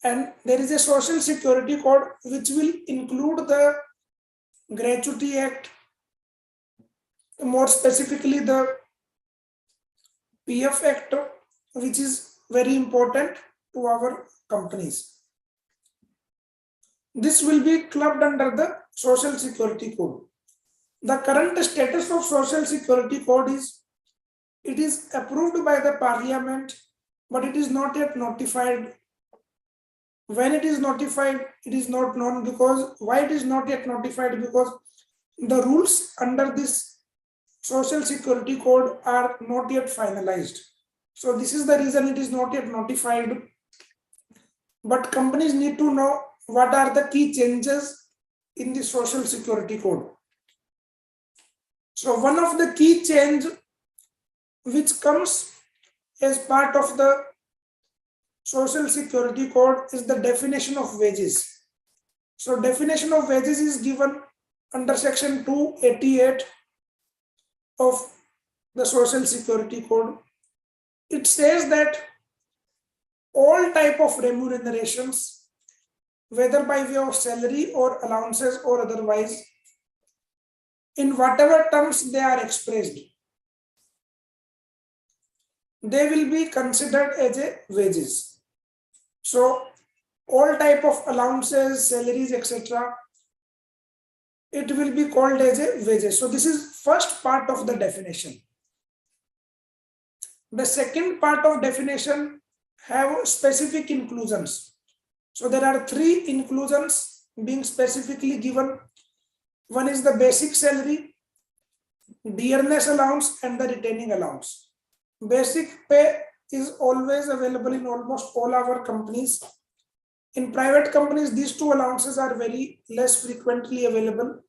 And there is a Social Security Code which will include the Gratuity Act, more specifically the PF Act, which is very important to our companies. This will be clubbed under the Social Security Code. The current status of Social Security Code is, it is approved by the Parliament, but it is not yet notified. When it is notified, it is not known. Because why it is not yet notified? Because the rules under this Social Security Code are not yet finalized. So this is the reason it is not yet notified. But companies need to know what are the key changes in the Social Security Code. So one of the key change which comes as part of the Social Security Code is the definition of wages. So definition of wages is given under section 288 of the Social Security Code. It says that all type of remunerations, whether by way of salary or allowances or otherwise, in whatever terms they are expressed, they will be considered as a wages. So all type of allowances, salaries, etc., it will be called as a wages. So this is first part of the definition. The second part of definition have specific inclusions. So there are 3 inclusions being specifically given. One is the basic salary, dearness allowance, and the retaining allowance. Basic pay is always available in almost all our companies. In private companies, these 2 allowances are very less frequently available.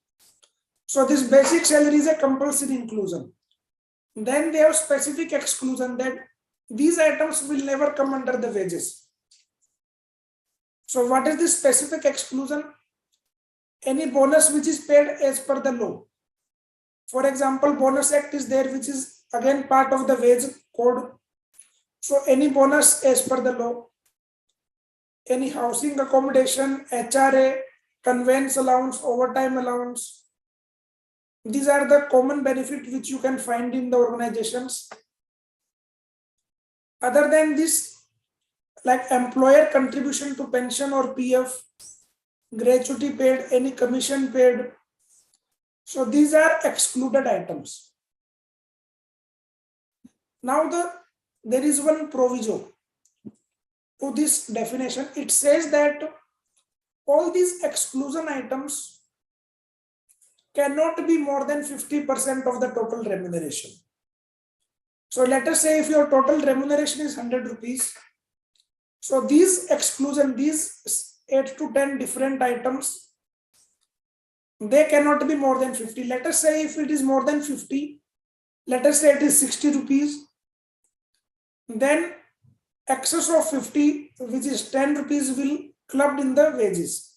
So this basic salary is a compulsory inclusion. Then they have specific exclusion that these items will never come under the wages. So what is this specific exclusion? Any bonus which is paid as per the law. For example, bonus act is there, which is again part of the wage code. So any bonus as per the law, any housing accommodation, HRA, conveyance allowance, overtime allowance, these are the common benefit which you can find in the organizations. Other than this, like employer contribution to pension or PF, gratuity paid, any commission paid, so these are excluded items. Now there is one proviso to this definition. It says that all these exclusion items cannot be more than 50% of the total remuneration. So let us say if your total remuneration is 100 rupees, so these exclusion, these 8 to 10 different items, they cannot be more than 50. Let us say if it is more than 50, let us say it is 60 rupees, then excess of 50, which is 10 rupees, will clubbed in the wages.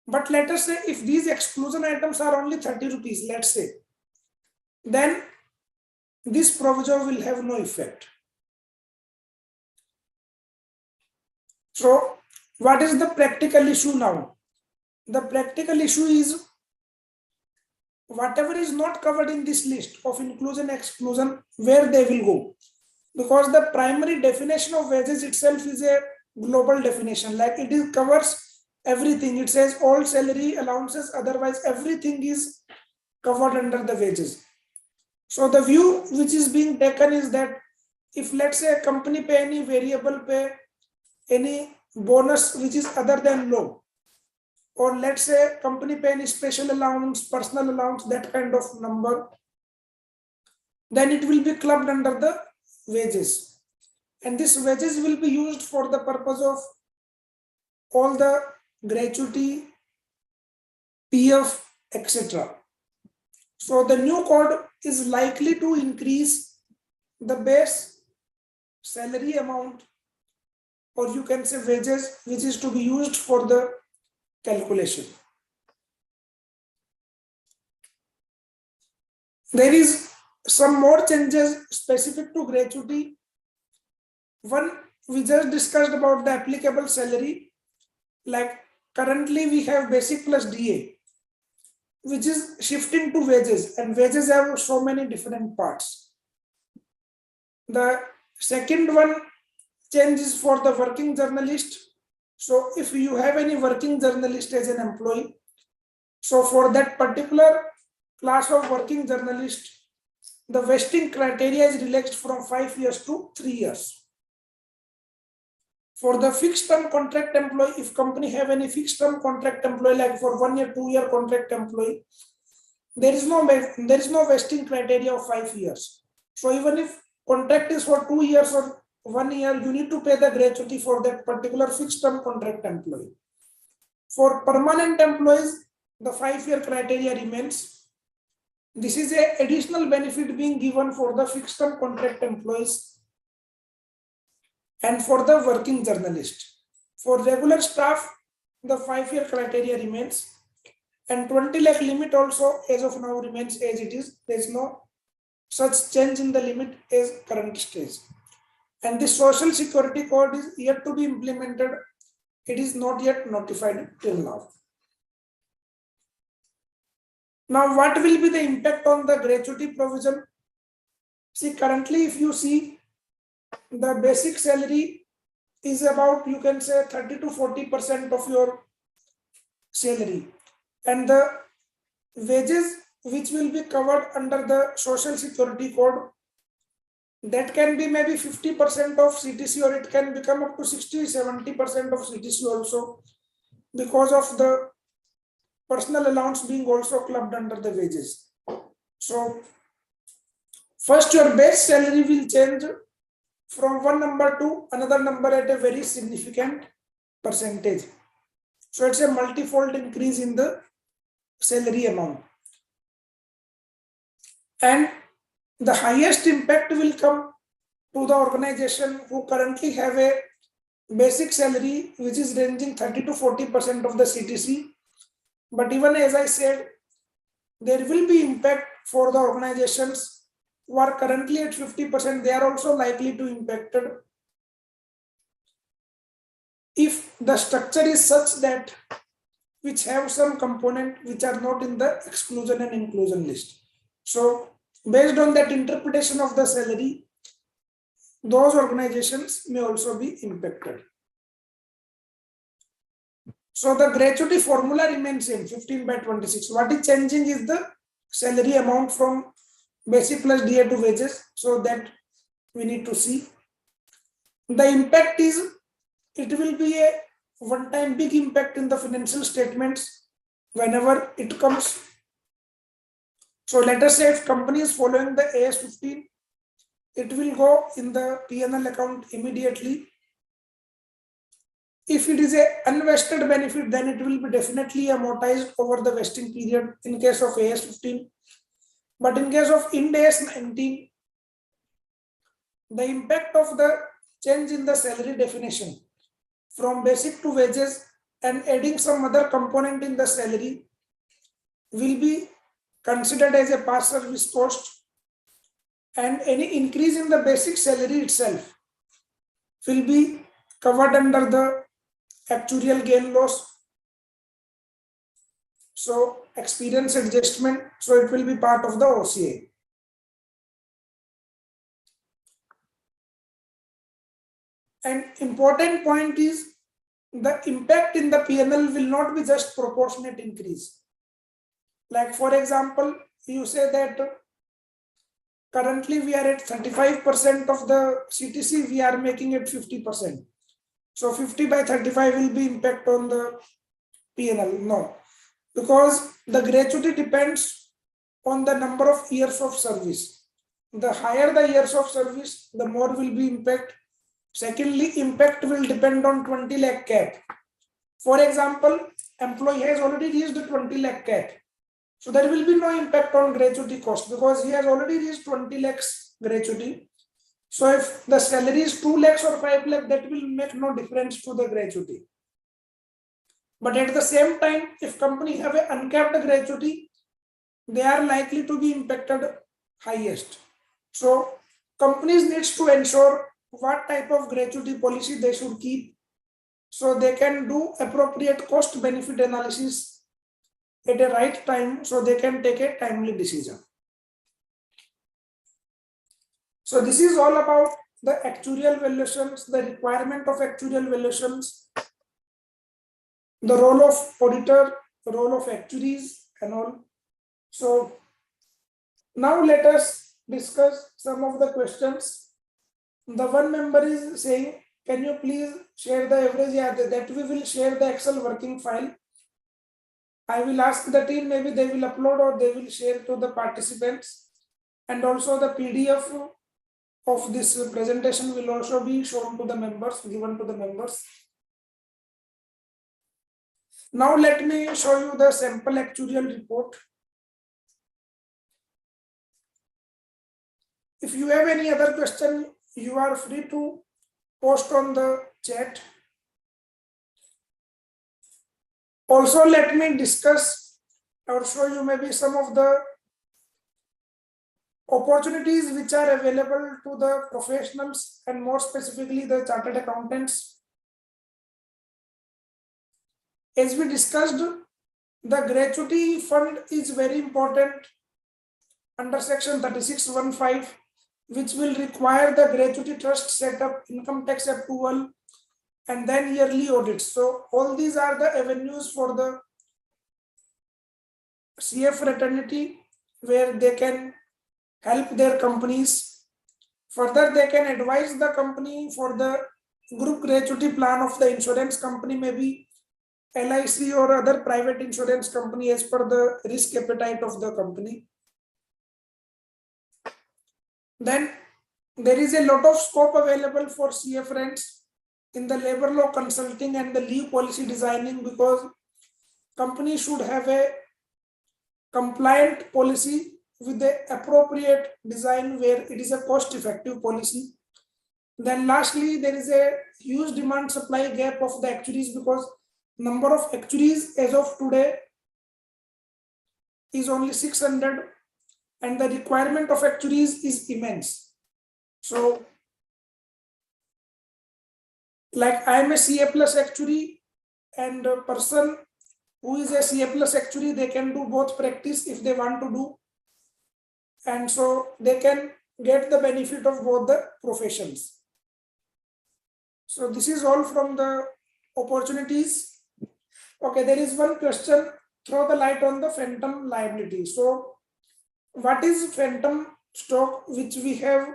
But let us say if these exclusion items are only 30 rupees, let's say, then this proviso will have no effect. So what is the practical issue now? The practical issue is whatever is not covered in this list of inclusion exclusion, where they will go. Because the primary definition of wages itself is a global definition, like it covers everything. It says all salary, allowances, otherwise everything is covered under the wages. So the view which is being taken is that if let's say a company pay any variable pay, any bonus which is other than law, or let's say company pay any special allowance, personal allowance, that kind of number, then it will be clubbed under the wages. And this wages will be used for the purpose of all the gratuity, PF, etc. So the new code is likely to increase the base salary amount, or you can say wages, which is to be used for the calculation. There is some more changes specific to gratuity. One, we just discussed about the applicable salary. Like currently we have basic plus DA, which is shifting to wages, and wages have so many different parts. The second one change is for the working journalist. So if you have any working journalist as an employee, So for that particular class of working journalist, the vesting criteria is relaxed from 5 years to 3 years. For the fixed term contract employee, if company have any fixed term contract employee, like for 1 year, 2 year contract employee, there is no vesting criteria of 5 years. So even if contract is for 2 years or 1 year, you need to pay the gratuity for that particular fixed term contract employee. For permanent employees, the 5-year criteria remains. This is an additional benefit being given for the fixed term contract employees and for the working journalist. For regular staff, the 5-year criteria remains, and 20 lakh limit also as of now remains as it is. There is no such change in the limit as current stage. And the social security code is yet to be implemented. It is not yet notified till now. Now, what will be the impact on the gratuity provision? See, currently, if you see, the basic salary is about, you can say, 30 to 40% of your salary, and the wages which will be covered under the social security code, that can be maybe 50% of CTC, or it can become up to 60-70% of CTC also, because of the personal allowance being also clubbed under the wages. So first, your base salary will change from one number to another number at a very significant percentage. So it's a multifold increase in the salary amount. And the highest impact will come to the organization who currently have a basic salary which is ranging 30 to 40% of the CTC. But even as I said, there will be impact for the organizations who are currently at 50%. They are also likely to be impacted if the structure is such that which have some component which are not in the exclusion and inclusion list. So based on that interpretation of the salary, those organizations may also be impacted. So the gratuity formula remains same, 15/26. What is changing is the salary amount from basic plus DA to wages. So that we need to see. The impact is, it will be a one-time big impact in the financial statements whenever it comes. So let us say if company is following the AS 15, it will go in the P&L account immediately. If it is a unvested benefit, then it will be definitely amortized over the vesting period in case of AS 15. But in case of Ind AS 19, the impact of the change in the salary definition from basic to wages and adding some other component in the salary will be considered as a past service cost, and any increase in the basic salary itself will be covered under the actuarial gain loss. So experience adjustment, so it will be part of the OCA. And important point is, the impact in the PNL will not be just proportionate increase. Like for example, you say that currently we are at 35% of the CTC, we are making it 50%. So 50/35 will be impact on the PNL. No, because the gratuity depends on the number of years of service. The higher the years of service, the more will be impact. Secondly, impact will depend on 20 lakh cap. For example, employee has already reached the 20 lakh cap. So there will be no impact on gratuity cost because he has already reached 20 lakhs gratuity. So if the salary is 2 lakhs or 5 lakh, that will make no difference to the gratuity. But at the same time, if company have an uncapped gratuity, they are likely to be impacted highest. So companies needs to ensure what type of gratuity policy they should keep, so they can do appropriate cost benefit analysis at the right time, so they can take a timely decision. So this is all about the actuarial valuations, the requirement of actuarial valuations, the role of auditor, role of actuaries and all. So now let us discuss some of the questions. The one member is saying, can you please share the average? Yeah, that we will share the Excel working file. I will ask the team, maybe they will upload or they will share to the participants. And also the PDF of this presentation will also be shown to the members, given to the members. Now let me show you the sample actuarial report. If you have any other question, you are free to post on the chat. Also, let me discuss or show you maybe some of the opportunities which are available to the professionals and more specifically the chartered accountants. As we discussed, the gratuity fund is very important under section 3615, which will require the gratuity trust setup, income tax approval, and then yearly audits. So all these are the avenues for the CA fraternity where they can help their companies. Further, they can advise the company for the group gratuity plan of the insurance company, maybe LIC or other private insurance company as per the risk appetite of the company. Then there is a lot of scope available for CA friends in the labor law consulting and the leave policy designing, because company should have a compliant policy with the appropriate design where it is a cost-effective policy. Then lastly, there is a huge demand supply gap of the actuaries, because number of actuaries as of today is only 600 and the requirement of actuaries is immense. So like I am a CA plus actuary, and a person who is a CA plus actuary, they can do both practice if they want to do, and so they can get the benefit of both the professions. So this is all from the opportunities. Okay, there is one question, throw the light on the phantom liability. So what is phantom stock, which we have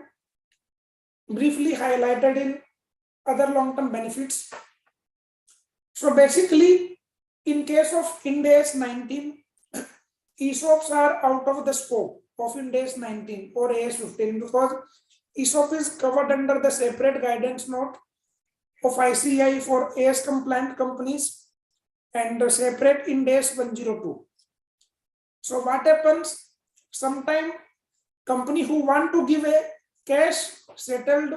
briefly highlighted in other long-term benefits? So basically, in case of Ind AS 19, ESOPs are out of the scope of Ind AS 19 or AS 15, because ESOP is covered under the separate guidance note of ICAI for AS compliant companies and the separate Ind AS 102. So what happens? Sometime company who want to give a cash settled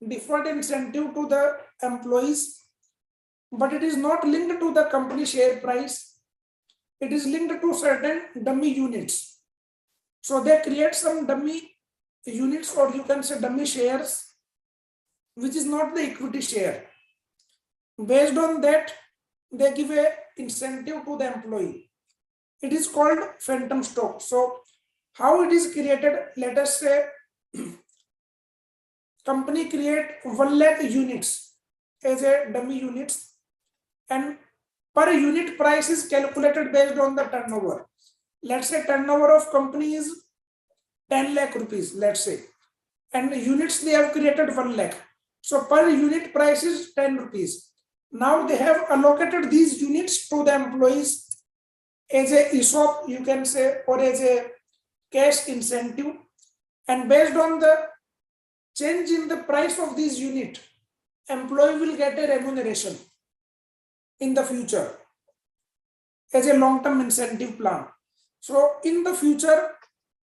deferred incentive to the employees, but it is not linked to the company share price. It is linked to certain dummy units. So they create some dummy units, or you can say dummy shares, which is not the equity share. Based on that, they give a incentive to the employee. It is called phantom stock. So how it is created? Let us say company create 1 lakh units as a dummy units, and per unit price is calculated based on the turnover. Let's say turnover of company is 10 lakh rupees, let's say, and units they have created 1 lakh. So per unit price is 10 rupees. Now they have allocated these units to the employees as a ESOP, you can say, or as a cash incentive, and based on the change in the price of this unit, employee will get a remuneration in the future as a long-term incentive plan. So in the future,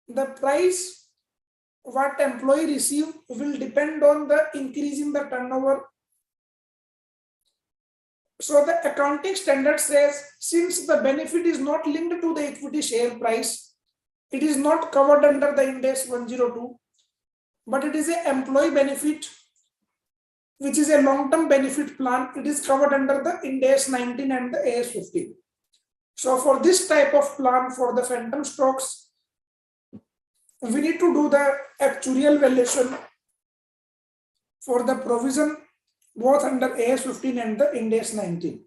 the price what employee receive will depend on the increase in the turnover. So the accounting standard says, since the benefit is not linked to the equity share price, it is not covered under the Ind AS 102, but it is an employee benefit, which is a long-term benefit plan. It is covered under the Ind AS 19 and the AS 15. So for this type of plan, for the phantom stocks, we need to do the actuarial valuation for the provision both under AS 15 and the Ind AS 19.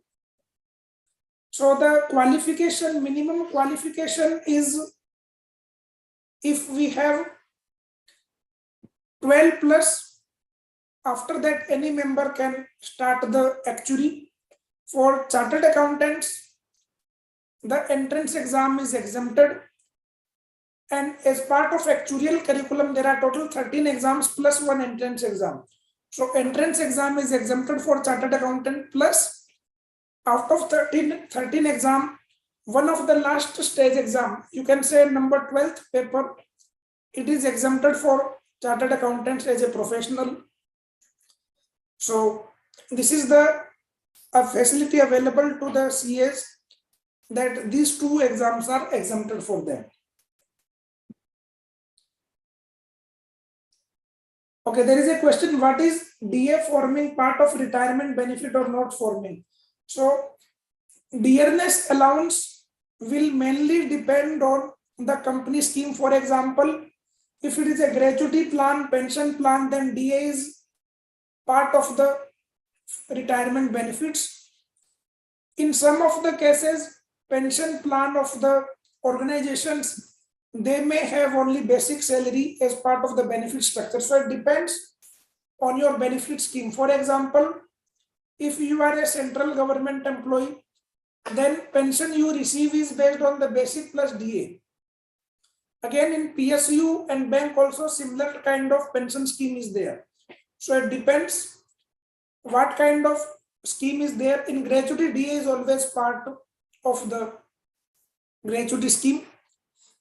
So the qualification, minimum qualification is if we have 12 plus, after that any member can start the actuary. For chartered accountants, the entrance exam is exempted. And as part of actuarial curriculum, there are total 13 exams plus one entrance exam. So entrance exam is exempted for chartered accountant, plus out of 13 exam, one of the last stage exam, you can say number 12th paper, it is exempted for chartered accountants as a professional. So this is the facility available to the CAs, that these two exams are exempted for them. Okay, there is a question, what is DA forming part of retirement benefit or not forming? So dearness allowance will mainly depend on the company scheme. For example, if it is a gratuity plan, pension plan, then DA is part of the retirement benefits. In some of the cases, pension plan of the organizations, they may have only basic salary as part of the benefit structure. So it depends on your benefit scheme. For example, if you are a central government employee, then pension you receive is based on the basic plus DA. Again, in PSU and bank also similar kind of pension scheme is there. So it depends what kind of scheme is there. In gratuity, DA is always part of the gratuity scheme.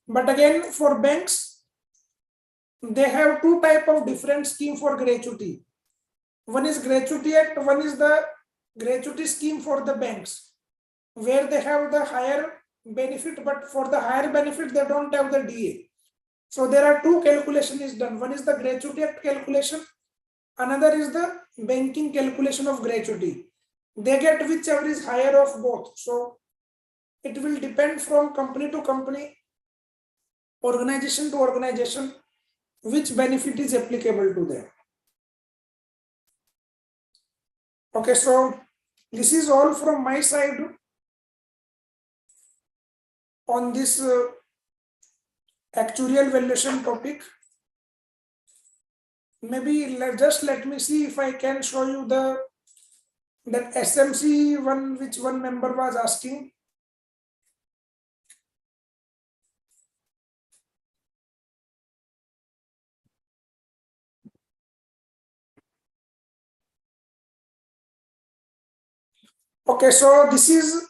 But again, for banks, they have two type of different scheme for gratuity. One is Gratuity Act, one is the gratuity scheme for the banks, where they have the higher benefit, but for the higher benefit, they don't have the DA. So there are two calculation is done. One is the Gratuity Act calculation, another is the banking calculation of gratuity. They get whichever is higher of both. So it will depend from company to company, organization to organization, which benefit is applicable to them. Okay, so this is all from my side on this actuarial valuation topic. Maybe just let me see if I can show you that SMC one, which one member was asking. Okay, so this is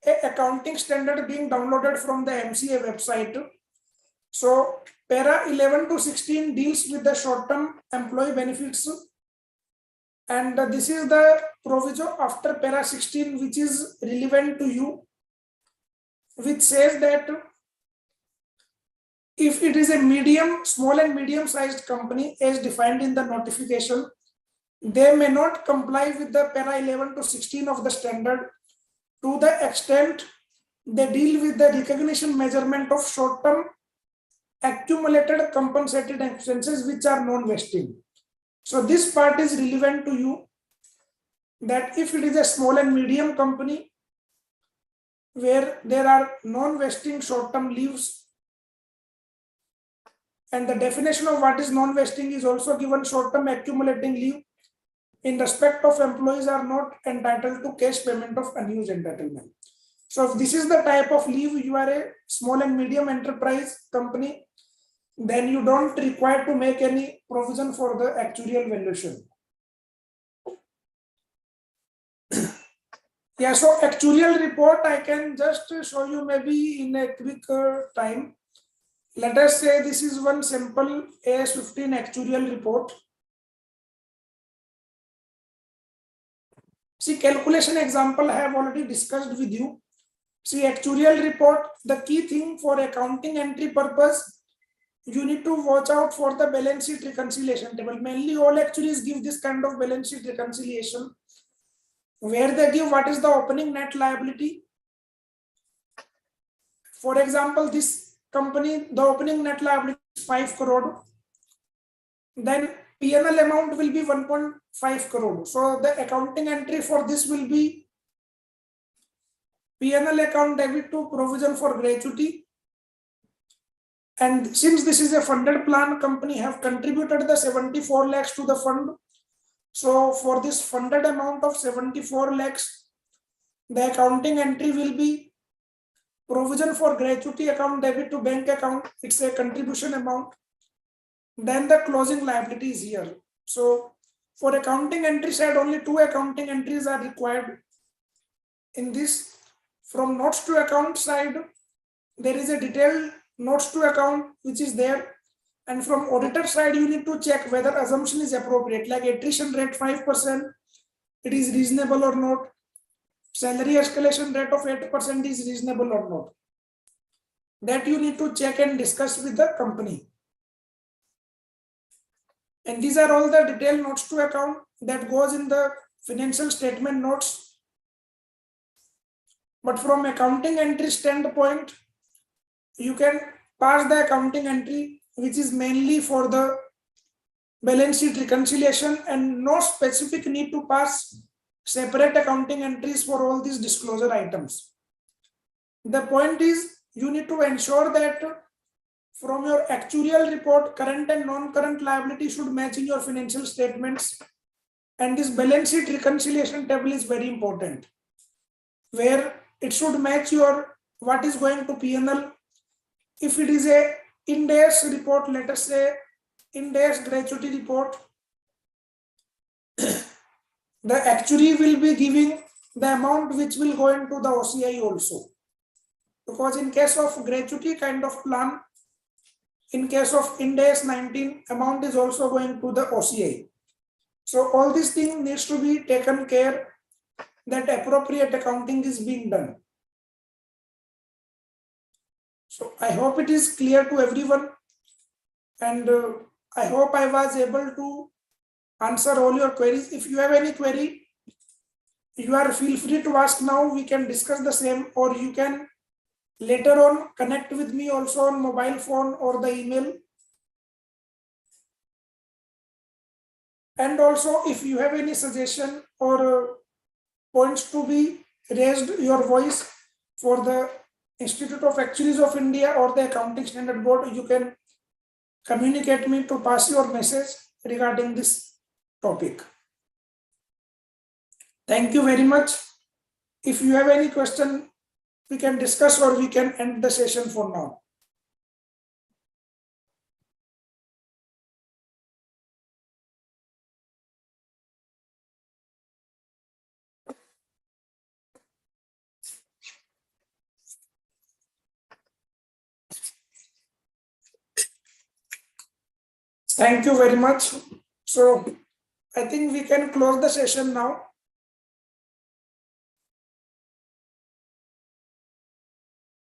a accounting standard being downloaded from the MCA website. So para 11 to 16 deals with the short-term employee benefits, and this is the proviso after para 16 which is relevant to you, which says that if it is a small and medium sized company as defined in the notification, they may not comply with the para 11 to 16 of the standard to the extent they deal with the recognition measurement of short-term accumulated compensated expenses which are non-vesting. So this part is relevant to you, that if it is a small and medium company where there are non-vesting short-term leaves, and the definition of what is non-vesting is also given, short-term accumulating leave in respect of employees are not entitled to cash payment of unused entitlement. So if this is the type of leave, you are a small and medium enterprise company, then you don't require to make any provision for the actuarial valuation. Yeah, so actuarial report, I can just show you maybe in a quick time. Let us say this is one simple AS15 actuarial report. See, calculation example I have already discussed with you. See, actuarial report, the key thing for accounting entry purpose, you need to watch out for the balance sheet reconciliation table. Mainly all actuaries give this kind of balance sheet reconciliation, where they give what is the opening net liability. For example, this company, the opening net liability is 5 crore. Then P&L amount will be 1.5 crore. So the accounting entry for this will be P&L account debit to provision for gratuity. And since this is a funded plan, company have contributed the 74 lakhs to the fund. So for this funded amount of 74 lakhs, the accounting entry will be provision for gratuity account debit to bank account. It's a contribution amount. Then the closing liability is here. So for accounting entry side, only 2 accounting entries are required. In this, from notes to account side, there is a detailed notes to account which is there. And from auditor side, you need to check whether assumption is appropriate, like attrition rate 5%, it is reasonable or not. Salary escalation rate of 8% is reasonable or not. That you need to check and discuss with the company. And these are all the detailed notes to account that goes in the financial statement notes. But from accounting entry standpoint, you can pass the accounting entry, which is mainly for the balance sheet reconciliation, and no specific need to pass separate accounting entries for all these disclosure items. The point is, you need to ensure that from your actuarial report, current and non-current liability should match in your financial statements. And this balance sheet reconciliation table is very important, where it should match your what is going to P&L. If it is a in-days report, let us say in-days gratuity report, the actuary will be giving the amount which will go into the OCI also. Because in case of gratuity kind of plan, in case of in-days 19, amount is also going to the OCI. So all these things needs to be taken care that appropriate accounting is being done. So I hope it is clear to everyone, and I hope I was able to answer all your queries. If you have any query, feel free to ask now. We can discuss the same, or you can later on connect with me also on mobile phone or the email. And also, if you have any suggestion or points to be raised, your voice for the Institute of Actuaries of India or the Accounting Standard Board, you can communicate me to pass your message regarding this topic. Thank you very much. If you have any question, we can discuss or we can end the session for now. Thank you very much. So I think we can close the session now.